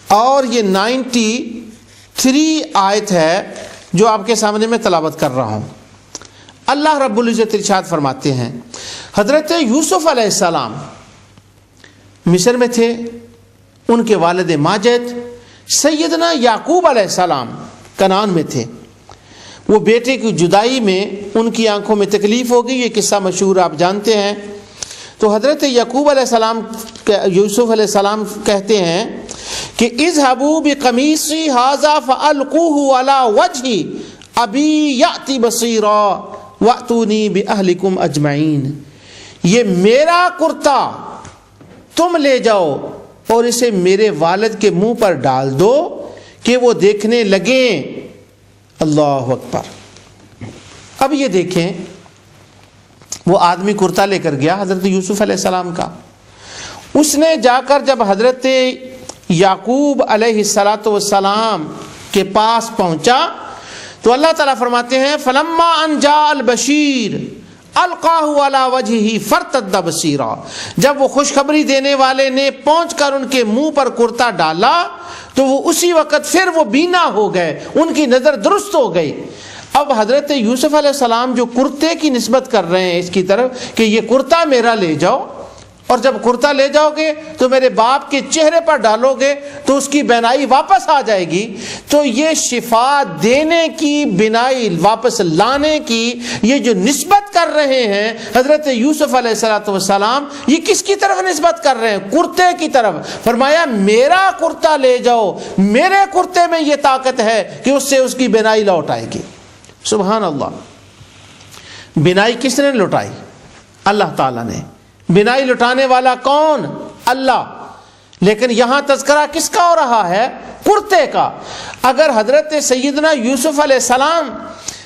اور یہ 93 آیت ہے جو آپ کے سامنے میں تلاوت کر رہا ہوں۔ اللہ رب العزت ارشاد فرماتے ہیں، حضرت یوسف علیہ السلام مصر میں تھے، ان کے والد ماجد سیدنا یعقوب علیہ السلام کنعان میں تھے۔ وہ بیٹے کی جدائی میں ان کی آنکھوں میں تکلیف ہو گئی، یہ قصہ مشہور آپ جانتے ہیں۔ تو حضرت یعقوب علیہ السلام، یوسف علیہ السلام کہتے ہیں کہ اذهبوا بقمیصی ھذا فالقوه علی وجہ ابی یأتی بصیرا واتونی باہلکم اجمعین، یہ میرا کرتا تم لے جاؤ اور اسے میرے والد کے منہ پر ڈال دو کہ وہ دیکھنے لگیں۔ اللہ اکبر۔ اب یہ دیکھیں، وہ آدمی کرتا لے کر گیا حضرت یوسف علیہ السلام کا، اس نے جا کر جب حضرت یعقوب علیہ السلام کے پاس پہنچا تو اللہ تعالیٰ فرماتے ہیں فلما ان جاء البشیر القاہ علی وجہہ فرتد بصیرا، جب وہ خوشخبری دینے والے نے پہنچ کر ان کے منہ پر کرتا ڈالا تو وہ اسی وقت پھر وہ بینا ہو گئے، ان کی نظر درست ہو گئی۔ اب حضرت یوسف علیہ السلام جو کرتے کی نسبت کر رہے ہیں اس کی طرف کہ یہ کرتا میرا لے جاؤ، اور جب کرتا لے جاؤ گے تو میرے باپ کے چہرے پر ڈالو گے تو اس کی بینائی واپس آ جائے گی، تو یہ شفا دینے کی، بینائی واپس لانے کی یہ جو نسبت کر رہے ہیں حضرت یوسف علیہ السلام، یہ کس کی طرف نسبت کر رہے ہیں؟ کرتے کی طرف۔ فرمایا میرا کرتا لے جاؤ، میرے کرتے میں یہ طاقت ہے کہ اس سے اس کی بینائی لوٹ آئے گی۔ سبحان اللہ۔ بینائی کس نے لوٹائی؟ اللہ تعالیٰ نے۔ بینائی لٹانے والا کون؟ اللہ۔ لیکن یہاں تذکرہ کس کا ہو رہا ہے؟ کرتے کا۔ اگر حضرت سیدنا یوسف علیہ السلام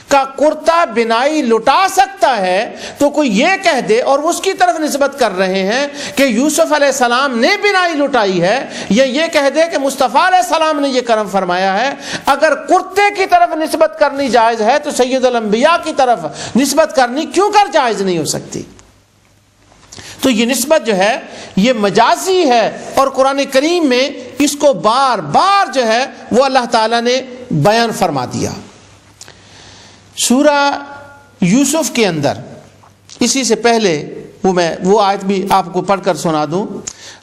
کا کرتا بینائی لٹا سکتا ہے تو کوئی یہ کہہ دے، اور اس کی طرف نسبت کر رہے ہیں کہ یوسف علیہ السلام نے بینائی لٹائی ہے، یا یہ کہہ دے کہ مصطفیٰ علیہ السلام نے یہ کرم فرمایا ہے، اگر کرتے کی طرف نسبت کرنی جائز ہے تو سید الانبیاء کی طرف نسبت کرنی کیوں کر جائز نہیں ہو سکتی؟ تو یہ نسبت جو ہے یہ مجازی ہے، اور قرآن کریم میں اس کو بار بار جو ہے وہ اللہ تعالیٰ نے بیان فرما دیا۔ سورہ یوسف کے اندر اسی سے پہلے میں وہ آیت بھی آپ کو پڑھ کر سنا دوں۔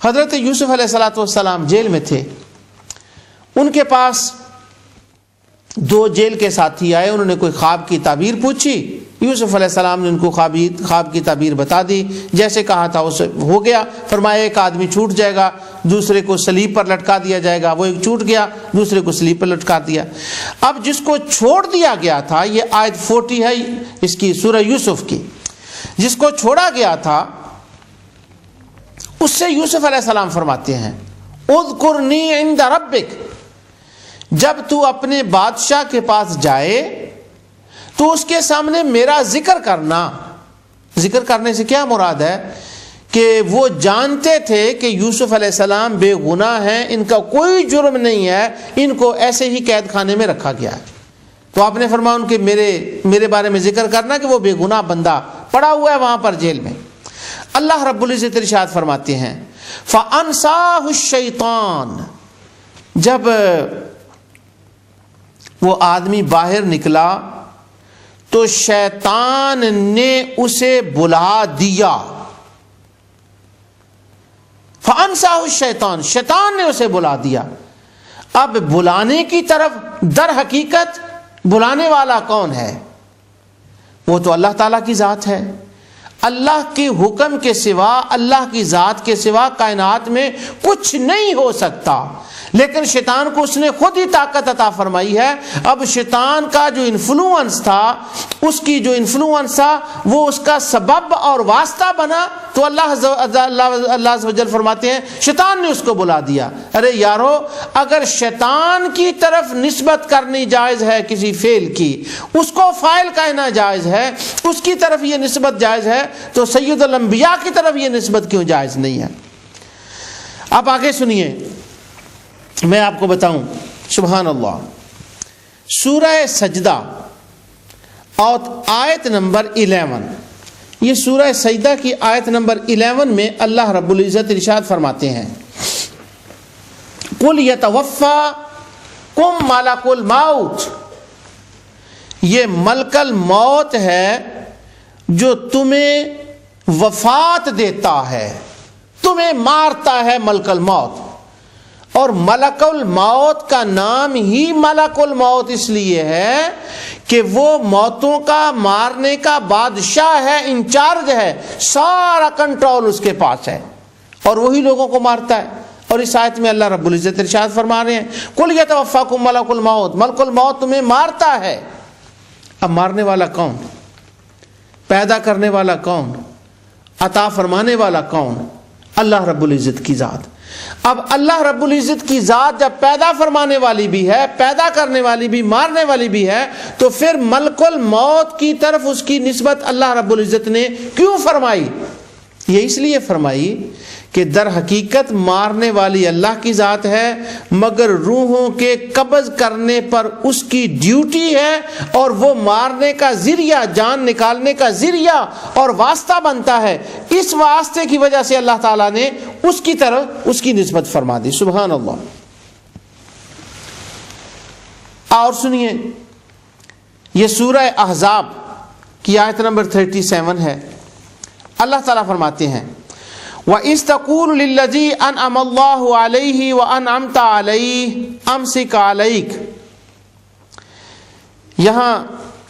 حضرت یوسف علیہ السلام جیل میں تھے، ان کے پاس دو جیل کے ساتھی آئے، انہوں نے کوئی خواب کی تعبیر پوچھی، یوسف علیہ السلام نے ان کو خواب کی تعبیر بتا دی، جیسے کہا تھا اسے ہو گیا۔ فرمایا ایک آدمی چھوٹ جائے گا، دوسرے کو صلیب پر لٹکا دیا جائے گا، وہ ایک چھوٹ گیا، دوسرے کو صلیب پر لٹکا دیا۔ اب جس کو چھوڑ دیا گیا تھا، یہ آیت 40 ہے اس کی، سورہ یوسف کی، جس کو چھوڑا گیا تھا اس سے یوسف علیہ السلام فرماتے ہیں اذکرنی عند ربک، جب تو اپنے بادشاہ کے پاس جائے تو اس کے سامنے میرا ذکر کرنا۔ ذکر کرنے سے کیا مراد ہے؟ کہ وہ جانتے تھے کہ یوسف علیہ السلام بے گناہ ہیں، ان کا کوئی جرم نہیں ہے، ان کو ایسے ہی قید خانے میں رکھا گیا ہے، تو آپ نے فرمایا ان کے میرے بارے میں ذکر کرنا کہ وہ بے گناہ بندہ پڑا ہوا ہے وہاں پر جیل میں۔ اللہ رب العزت ارشاد فرماتے ہیں فَأَنْسَاهُ الشَّيْطَانُ، جب وہ آدمی باہر نکلا تو شیطان نے اسے بلا دیا۔ فَأَنْسَاهُ الشَّيْطَانُ، شیطان نے اسے بلا دیا۔ اب بلانے کی طرف در حقیقت بلانے والا کون ہے؟ وہ تو اللہ تعالیٰ کی ذات ہے۔ اللہ کے حکم کے سوا، اللہ کی ذات کے سوا کائنات میں کچھ نہیں ہو سکتا، لیکن شیطان کو اس نے خود ہی طاقت عطا فرمائی ہے۔ اب شیطان کا جو انفلوئنس تھا، اس کی جو انفلوئنس تھا وہ اس کا سبب اور واسطہ بنا، تو اللہ عز و جل فرماتے ہیں شیطان نے اس کو بلا دیا۔ ارے یارو، اگر شیطان کی طرف نسبت کرنی جائز ہے کسی فعل کی، اس کو فاعل کہنا جائز ہے، اس کی طرف یہ نسبت جائز ہے، تو سید الانبیاء کی طرف یہ نسبت کیوں جائز نہیں ہے؟ اب آگے سنیے، میں آپ کو بتاؤں، سبحان اللہ، سورہ سجدہ اور آیت نمبر 11، یہ سورہ سجدہ کی آیت نمبر 11 میں اللہ رب العزت ارشاد فرماتے ہیں قُلْ يَتَوَفَّاكُمْ مَلَكُ الْمَوْتِ، یہ ملک الموت ہے جو تمہیں وفات دیتا ہے، تمہیں مارتا ہے ملک الموت۔ اور ملک الموت کا نام ہی ملک الموت اس لیے ہے کہ وہ موتوں کا مارنے کا بادشاہ ہے، انچارج ہے، سارا کنٹرول اس کے پاس ہے، اور وہی لوگوں کو مارتا ہے۔ اور اس آیت میں اللہ رب العزت ارشاد فرما رہے ہیں قُلْ يَتَوَفَّاكُمْ مَلَكُ الْمَوْتِ، ملک الموت تمہیں مارتا ہے۔ اب مارنے والا کون؟ پیدا کرنے والا کون؟ عطا فرمانے والا کون؟ اللہ رب العزت کی ذات. اب اللہ رب العزت کی ذات جب پیدا فرمانے والی بھی ہے، پیدا کرنے والی بھی، مارنے والی بھی ہے، تو پھر ملک الموت کی طرف اس کی نسبت اللہ رب العزت نے کیوں فرمائی؟ یہ اس لیے فرمائی کہ در حقیقت مارنے والی اللہ کی ذات ہے، مگر روحوں کے قبض کرنے پر اس کی ڈیوٹی ہے، اور وہ مارنے کا ذریعہ، جان نکالنے کا ذریعہ اور واسطہ بنتا ہے. اس واسطے کی وجہ سے اللہ تعالیٰ نے اس کی طرف اس کی نسبت فرما دی. سبحان اللہ. اور سنیے، یہ سورہ احزاب کی آیت نمبر 37 ہے. اللہ تعالیٰ فرماتے ہیں وَإِذْ تَقُولُ لِلَّذِي أَنْعَمَ اللَّهُ عَلَيْهِ وَأَنْعَمْتَ عَلَيْهِ أَمْسِكْ عَلَيْكَ. یہاں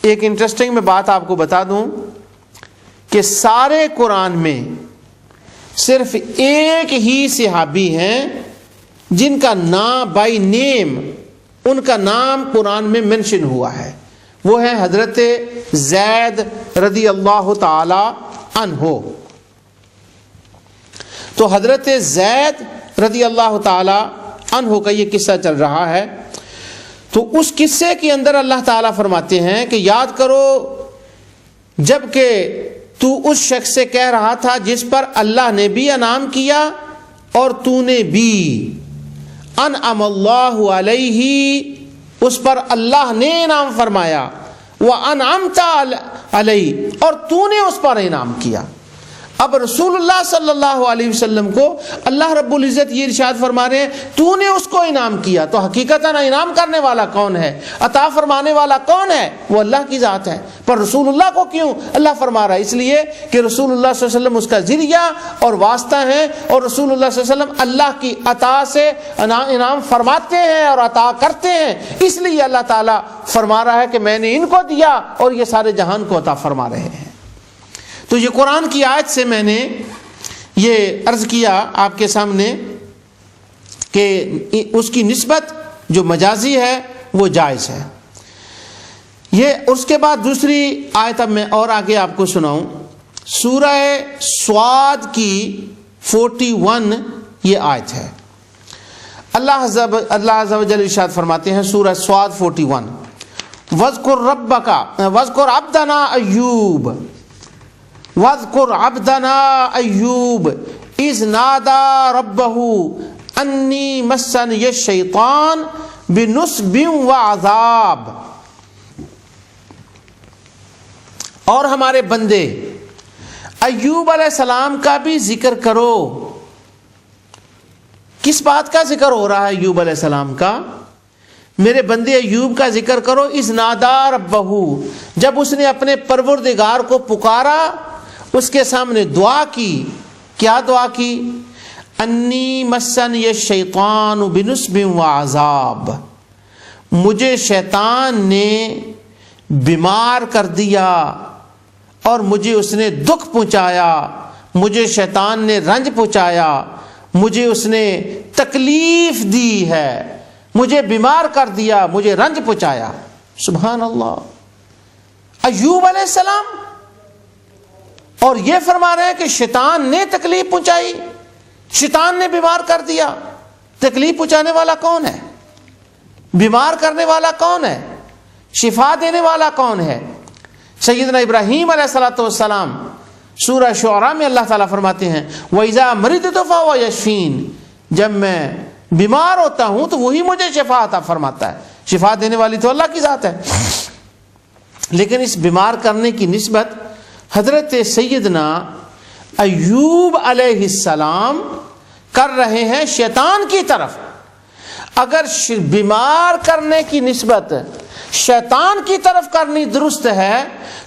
ایک انٹرسٹنگ میں بات آپ کو بتا دوں کہ سارے قرآن میں صرف ایک ہی صحابی ہیں جن کا نام بائی نیم، ان کا نام قرآن میں منشن ہوا ہے. وہ ہیں حضرت زید رضی اللہ تعالی عنہ. تو حضرت زید رضی اللہ تعالی عنہ کا یہ قصہ چل رہا ہے. تو اس قصے کے اندر اللہ تعالیٰ فرماتے ہیں کہ یاد کرو جب کہ تو اس شخص سے کہہ رہا تھا جس پر اللہ نے بھی انعام کیا اور تو نے بھی، انعم اللہ علیہ، اس پر اللہ نے انعام فرمایا، وانعمت علیہ، اور تو نے اس پر انعام کیا. اب رسول اللہ صلی اللہ علیہ وسلم کو اللہ رب العزت یہ ارشاد فرما رہے ہیں تو نے اس کو انعام کیا. تو حقیقتاً انعام کرنے والا کون ہے، عطا فرمانے والا کون ہے؟ وہ اللہ کی ذات ہے. پر رسول اللہ کو کیوں اللہ فرما رہا ہے؟ اس لیے کہ رسول اللہ صلی اللہ علیہ وسلم اس کا ذریعہ اور واسطہ ہیں، اور رسول اللہ صلی اللہ علیہ وسلم اللہ کی عطا سے انعام فرماتے ہیں اور عطا کرتے ہیں. اس لیے اللہ تعالیٰ فرما رہا ہے کہ میں نے ان کو دیا اور یہ سارے جہان کو عطا فرما رہے ہیں. تو یہ قرآن کی آیت سے میں نے یہ عرض کیا آپ کے سامنے کہ اس کی نسبت جو مجازی ہے وہ جائز ہے. یہ اس کے بعد دوسری آیت اب میں اور آگے آپ کو سناؤں. سورہ صاد کی 41 یہ آیت ہے. اللہ عز و جل ارشاد فرماتے ہیں سورہ صاد 41 وَاذْكُرْ رَبَّكَ وَاذْكُرْ عَبْدَنَا أَيُّوبَ وَاذْكُرْ عَبْدَنَا أَيُّوبَ إِذْ نَادَى رَبَّهُ أَنِّي مَسَّنِيَ الشَّيْطَانُ بِنُصْبٍ وَعَذَابٍ. اور ہمارے بندے ایوب علیہ السلام کا بھی ذکر کرو. کس بات کا ذکر ہو رہا ہے ایوب علیہ السلام کا؟ میرے بندے ایوب کا ذکر کرو. اذ نادا ربہ، جب اس نے اپنے پروردگار کو پکارا، اس کے سامنے دعا کی. کیا دعا کی؟ انی مسنی الشیطان بنصب وعذاب، مجھے شیطان نے بیمار کر دیا اور مجھے اس نے دکھ پہنچایا، مجھے شیطان نے رنج پہنچایا، مجھے اس نے تکلیف دی ہے، مجھے بیمار کر دیا، مجھے رنج پہنچایا. سبحان اللہ. ایوب علیہ السلام، اور یہ فرما رہے ہیں کہ شیطان نے تکلیف پہنچائی، شیطان نے بیمار کر دیا. تکلیف پہنچانے والا کون ہے؟ بیمار کرنے والا کون ہے؟ شفا دینے والا کون ہے؟ سیدنا ابراہیم علیہ السلام سورہ شعراء میں اللہ تعالیٰ فرماتے ہیں وَإِذَا مَرِضْتُ فَهُوَ يَشْفِينِ، جب میں بیمار ہوتا ہوں تو وہی مجھے شفا عطا فرماتا ہے. شفا دینے والی تو اللہ کی ذات ہے. لیکن اس بیمار کرنے کی نسبت حضرت سیدنا ایوب علیہ السلام کر رہے ہیں شیطان کی طرف. اگر بیمار کرنے کی نسبت شیطان کی طرف کرنی درست ہے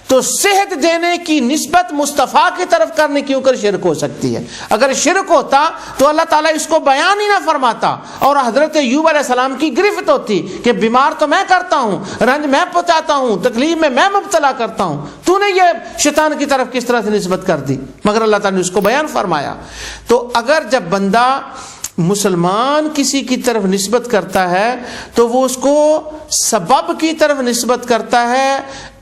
تو صحت دینے کی نسبت مصطفیٰ کی طرف کرنے کیوں کر شرک ہو سکتی ہے؟ اگر شرک ہوتا تو اللہ تعالیٰ اس کو بیان ہی نہ فرماتا اور حضرت ایوب علیہ السلام کی گرفت ہوتی کہ بیمار تو میں کرتا ہوں، رنج میں پہنچاتا ہوں، تکلیف میں مبتلا کرتا ہوں، تو نے یہ شیطان کی طرف کس طرح سے نسبت کر دی؟ مگر اللہ تعالیٰ نے اس کو بیان فرمایا. تو اگر جب بندہ مسلمان کسی کی طرف نسبت کرتا ہے تو وہ اس کو سبب کی طرف نسبت کرتا ہے،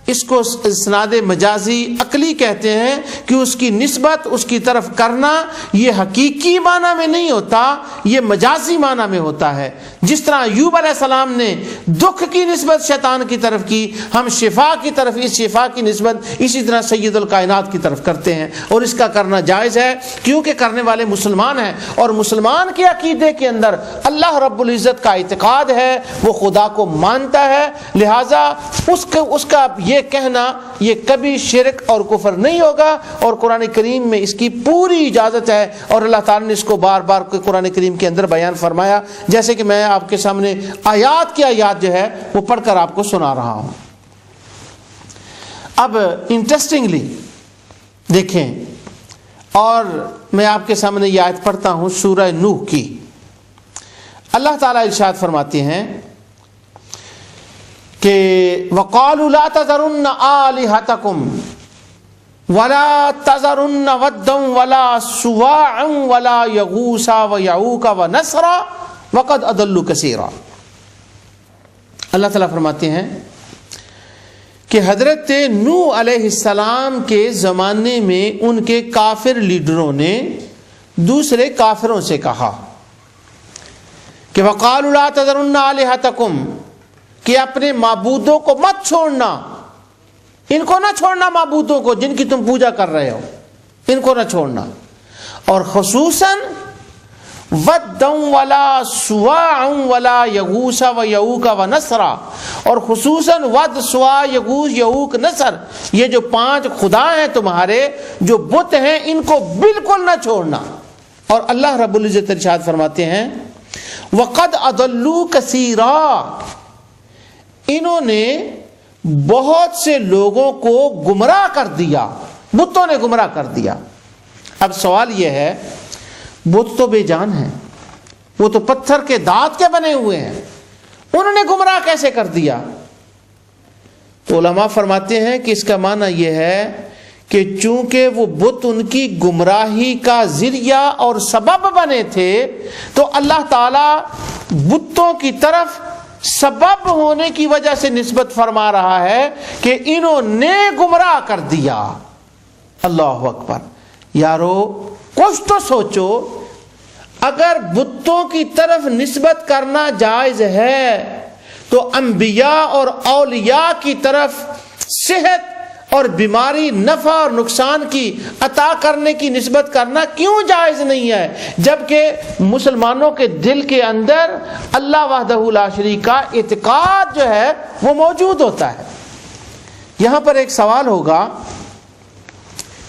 اس کو اسناد مجازی عقلی کہتے ہیں کہ اس کی نسبت اس کی طرف کرنا یہ حقیقی معنی میں نہیں ہوتا، یہ مجازی معنی میں ہوتا ہے۔ جس طرح ایوب علیہ السلام نے دکھ کی نسبت شیطان کی طرف کی، ہم شفا کی طرف اس شفا کی نسبت اسی طرح سید الکائنات کی طرف کرتے ہیں، اور اس کا کرنا جائز ہے کیونکہ کرنے والے مسلمان ہیں، اور مسلمان کے عقیدے کے اندر اللہ رب العزت کا اعتقاد ہے، وہ خدا کو مانتا ہے، لہذا اس کا یہ کہنا یہ کبھی شرک اور کفر نہیں ہوگا، اور قرآن کریم میں اس کی پوری اجازت ہے، اور اللہ تعالیٰ نے اس کو بار بار قرآن کریم کے اندر بیان فرمایا، جیسے کہ میں آپ کے سامنے آیات کی آیات جو ہے وہ پڑھ کر آپ کو سنا رہا ہوں۔ اب انٹرسٹنگلی دیکھیں، اور میں آپ کے سامنے یہ آیت پڑھتا ہوں سورہ نوح کی۔ اللہ تعالیٰ ارشاد فرماتے ہیں کہ وَقَالُوا لَا تَذَرُنَّ آلِهَتَكُمْ وَلَا تَذَرُنَّ وَدًّا وَلَا سُوَاعًا وَلَا يَغُوثَ وَيَعُوقَ وَنَسْرًا وَقَدْ أَضَلُّوا كَثِيرًا۔ اللہ تعالیٰ فرماتے ہیں کہ حضرت نوح علیہ السلام کے زمانے میں ان کے کافر لیڈروں نے دوسرے کافروں سے کہا کہ وَقَالُوا لَا تَذَرُنَّ آلِهَتَكُمْ، کہ اپنے معبودوں کو مت چھوڑنا، ان کو نہ چھوڑنا، معبودوں کو جن کی تم پوجا کر رہے ہو ان کو نہ چھوڑنا، اور خصوصاً وَدًّا وَلَا سُوَاعًا وَلَا يَغُوثَ وَيَعُوقَ وَنَسْرًا، اور خصوصاً ود، سوا، یغوث، یعوق، نصر، یہ جو 5 خدا ہیں تمہارے جو بت ہیں ان کو بالکل نہ چھوڑنا۔ اور اللہ رب العزت ارشاد فرماتے ہیں وَقَدْ أَضَلُّوا كَثِيرًا، انہوں نے بہت سے لوگوں کو گمراہ کر دیا، بتوں نے گمراہ کر دیا۔ اب سوال یہ ہے، بت تو بے جان ہیں، وہ تو پتھر کے دانت کے بنے ہوئے ہیں، انہوں نے گمراہ کیسے کر دیا؟ تو علماء فرماتے ہیں کہ اس کا معنی یہ ہے کہ چونکہ وہ بت ان کی گمراہی کا ذریعہ اور سبب بنے تھے، تو اللہ تعالیٰ بتوں کی طرف سبب ہونے کی وجہ سے نسبت فرما رہا ہے کہ انہوں نے گمراہ کر دیا۔ اللہ اکبر۔ یارو کچھ تو سوچو، اگر بتوں کی طرف نسبت کرنا جائز ہے تو انبیاء اور اولیاء کی طرف صحت اور بیماری، نفع اور نقصان کی عطا کرنے کی نسبت کرنا کیوں جائز نہیں ہے، جبکہ مسلمانوں کے دل کے اندر اللہ وحدہ لا شریک کا اعتقاد جو ہے وہ موجود ہوتا ہے۔ یہاں پر ایک سوال ہوگا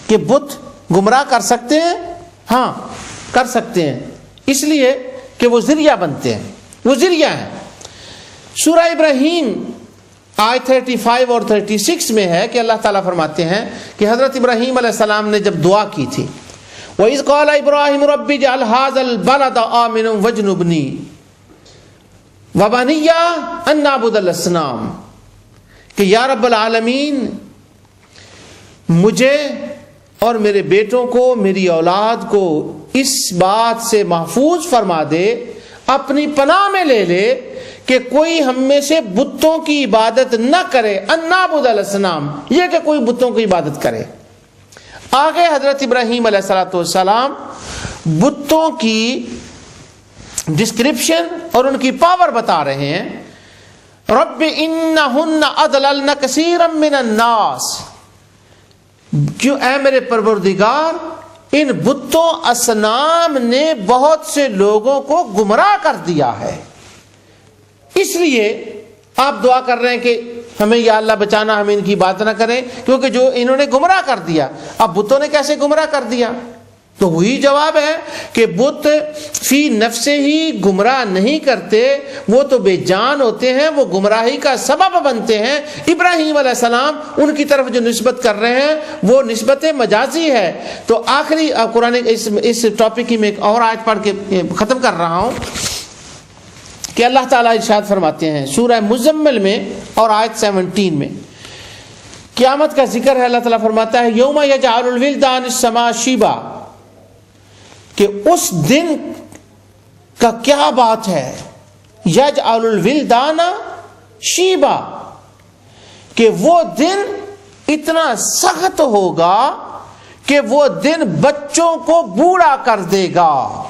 کہ بت گمراہ کر سکتے ہیں؟ ہاں کر سکتے ہیں، اس لیے کہ وہ ذریعہ بنتے ہیں، وہ ذریعہ ہیں۔ سورہ ابراہیم آیت 35 اور 36 میں ہے کہ اللہ تعالیٰ فرماتے ہیں کہ حضرت ابراہیم علیہ السلام نے جب دعا کی تھی وَإِذْ قَالَ إِبْرَاهِيمُ رَبِّ اجْعَلْ هَٰذَا الْبَلَدَ آمِنًا وَاجْنُبْنِي وَبَنِيَّ أَن نَّعْبُدَ الْأَصْنَامَ، کہ یا رب العالمین مجھے اور میرے بیٹوں کو، میری اولاد کو اس بات سے محفوظ فرما دے، اپنی پناہ میں لے لے کہ کوئی ہم میں سے بتوں کی عبادت نہ کرے، ان نعبد الاصنام، یہ کہ کوئی بتوں کی عبادت کرے۔ آگے حضرت ابراہیم علیہ السلام بتوں کی ڈسکرپشن اور ان کی پاور بتا رہے ہیں۔ رب انہن اضللن کثیرا من الناس، کیوں اے میرے پروردگار ان بتوں اصنام نے بہت سے لوگوں کو گمراہ کر دیا ہے، اس لیے آپ دعا کر رہے ہیں کہ ہمیں یا اللہ بچانا، ہمیں ان کی بات نہ کریں کیونکہ جو انہوں نے گمراہ کر دیا۔ اب بتوں نے کیسے گمراہ کر دیا؟ تو وہی جواب ہے کہ بت فی نفس ہی گمراہ نہیں کرتے، وہ تو بے جان ہوتے ہیں، وہ گمراہی کا سبب بنتے ہیں۔ ابراہیم علیہ السلام ان کی طرف جو نسبت کر رہے ہیں وہ نسبت مجازی ہے۔ تو آخری قرآن اس ٹاپک کی میں ایک اور آیت پڑھ کے ختم کر رہا ہوں کہ اللہ تعالیٰ ارشاد فرماتے ہیں سورہ مزمل میں اور آیت 17 میں، قیامت کا ذکر ہے۔ اللہ تعالیٰ فرماتا ہے یوم یجعل الولدان السماء شیبا، کہ اس دن کا کیا بات ہے، یجعل الولدان شیبا، کہ وہ دن اتنا سخت ہوگا کہ وہ دن بچوں کو بوڑھا کر دے گا۔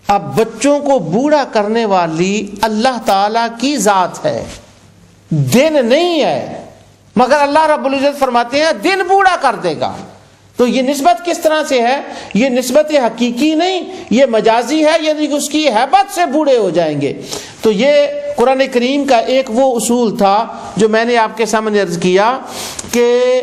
اب بچوں کو بوڑھا کرنے والی اللہ تعالی کی ذات ہے، دن نہیں ہے، مگر اللہ رب العزت فرماتے ہیں دن بوڑھا کر دے گا۔ تو یہ نسبت کس طرح سے ہے؟ یہ نسبت حقیقی نہیں، یہ مجازی ہے، یعنی اس کی ہیبت سے بوڑھے ہو جائیں گے۔ تو یہ قرآن کریم کا ایک وہ اصول تھا جو میں نے آپ کے سامنے عرض کیا کہ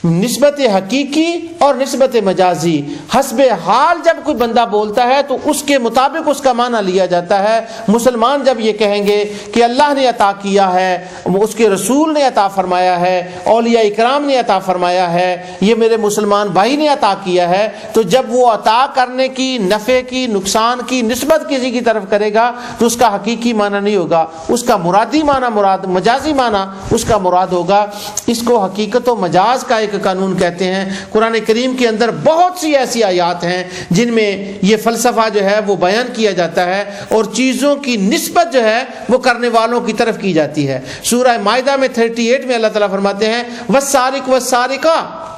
نسبت حقیقی اور نسبت مجازی حسب حال جب کوئی بندہ بولتا ہے تو اس کے مطابق اس کا معنی لیا جاتا ہے۔ مسلمان جب یہ کہیں گے کہ اللہ نے عطا کیا ہے، اس کے رسول نے عطا فرمایا ہے، اولیاء اکرام نے عطا فرمایا ہے، یہ میرے مسلمان بھائی نے عطا کیا ہے، تو جب وہ عطا کرنے کی، نفع کی، نقصان کی نسبت کسی کی طرف کرے گا تو اس کا حقیقی معنی نہیں ہوگا، اس کا مرادی معنی مجازی معنی اس کا مراد ہوگا۔ اس کو حقیقت و مجاز کا قانون کہتے ہیں۔ قرآن کریم کے اندر بہت سی ایسی آیات ہیں جن میں یہ فلسفہ جو ہے وہ بیان کیا جاتا ہے اور چیزوں کی نسبت جو ہے وہ کرنے والوں کی طرف کی جاتی ہے۔ سورہ مائدہ میں 38 میں اللہ تعالیٰ فرماتے ہیں وَالسَّارِقُ وَالسَّارِقَةُ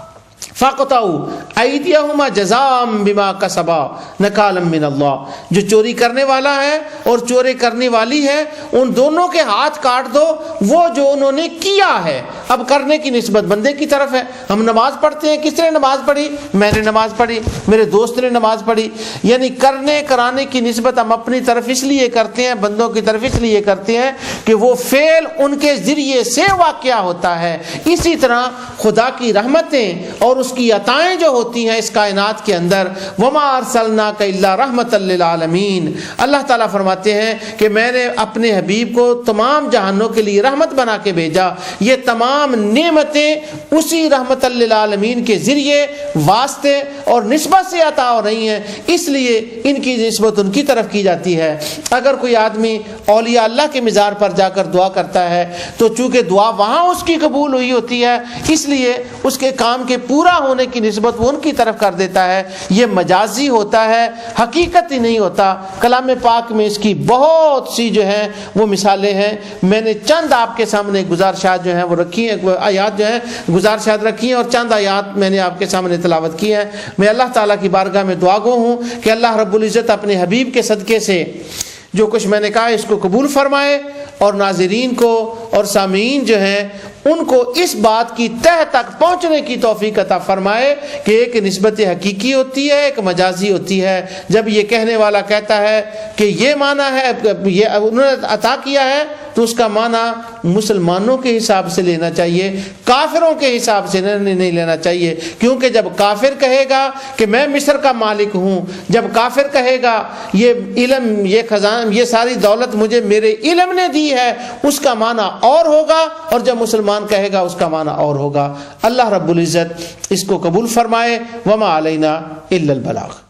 فَاقْطَعُوا أَيْدِيَهُمَا جَزَاءً بِمَا كَسَبَا نَكَالًا مِّنَ اللَّهِ، جو چوری کرنے والا ہے اور چوری کرنے والی ہے ان دونوں کے ہاتھ کاٹ دو، وہ جو انہوں نے کیا ہے۔ اب کرنے کی نسبت بندے کی طرف ہے۔ ہم نماز پڑھتے ہیں، کس نے نماز پڑھی؟ میں نے نماز پڑھی، میرے دوست نے نماز پڑھی، یعنی کرنے کرانے کی نسبت ہم اپنی طرف اس لیے کرتے ہیں، بندوں کی طرف اس لیے کرتے ہیں کہ وہ فعل ان کے ذریعے سے واقعہ ہوتا ہے۔ اسی طرح خدا کی رحمتیں اور اس کی عطائیں جو ہوتی ہیں اس کائنات کے اندر، وَمَا أَرْسَلْنَاكَ إِلَّا رَحْمَةً لِّلْعَالَمِينَ، اللہ تعالیٰ فرماتے ہیں کہ میں نے اپنے حبیب کو تمام جہانوں کے لیے رحمت بنا کے بھیجا۔ یہ تمام نعمتیں اسی رحمت للعالمین کے ذریعے، واسطے اور نسبت سے عطا ہو رہی ہیں، اس لیے ان کی نسبت ان کی طرف کی جاتی ہے۔ اگر کوئی آدمی اولیاء اللہ کے مزار پر جا کر دعا کرتا ہے تو چونکہ دعا وہاں اس کی قبول ہوئی ہوتی ہے اس لیے اس کے کام کے پورا ہونے کی نسبت وہ ان کی طرف کر دیتا ہے۔ یہ مجازی ہوتا ہے، حقیقت ہی نہیں ہوتا۔ کلام پاک میں اس کی بہت سی جو ہیں وہ مثالیں ہیں۔ میں نے چند آپ کے سامنے گزارشات جو ہیں وہ رکھی ہیں، آیات جو ہیں گزارشات رکھی ہیں اور چند آیات میں نے آپ کے سامنے تلاوت کی ہے۔ میں اللہ تعالیٰ کی بارگاہ میں دعا گو ہوں کہ اللہ رب العزت اپنے حبیب کے صدقے سے جو کچھ میں نے کہا اس کو قبول فرمائے اور ناظرین کو اور سامعین جو ہیں ان کو اس بات کی تہ تک پہنچنے کی توفیق عطا فرمائے کہ ایک نسبت حقیقی ہوتی ہے، ایک مجازی ہوتی ہے۔ جب یہ کہنے والا کہتا ہے کہ یہ معنی ہے، یہ انہوں نے عطا کیا ہے، تو اس کا معنی مسلمانوں کے حساب سے لینا چاہیے، کافروں کے حساب سے نہیں لینا چاہیے، کیونکہ جب کافر کہے گا کہ میں مصر کا مالک ہوں، جب کافر کہے گا یہ علم، یہ خزانہ، یہ ساری دولت مجھے میرے علم نے دی ہے، اس کا معنی اور ہوگا، اور جب مسلمان کہے گا اس کا معنی اور ہوگا۔ اللہ رب العزت اس کو قبول فرمائے۔ وما علینا الا البلاغ۔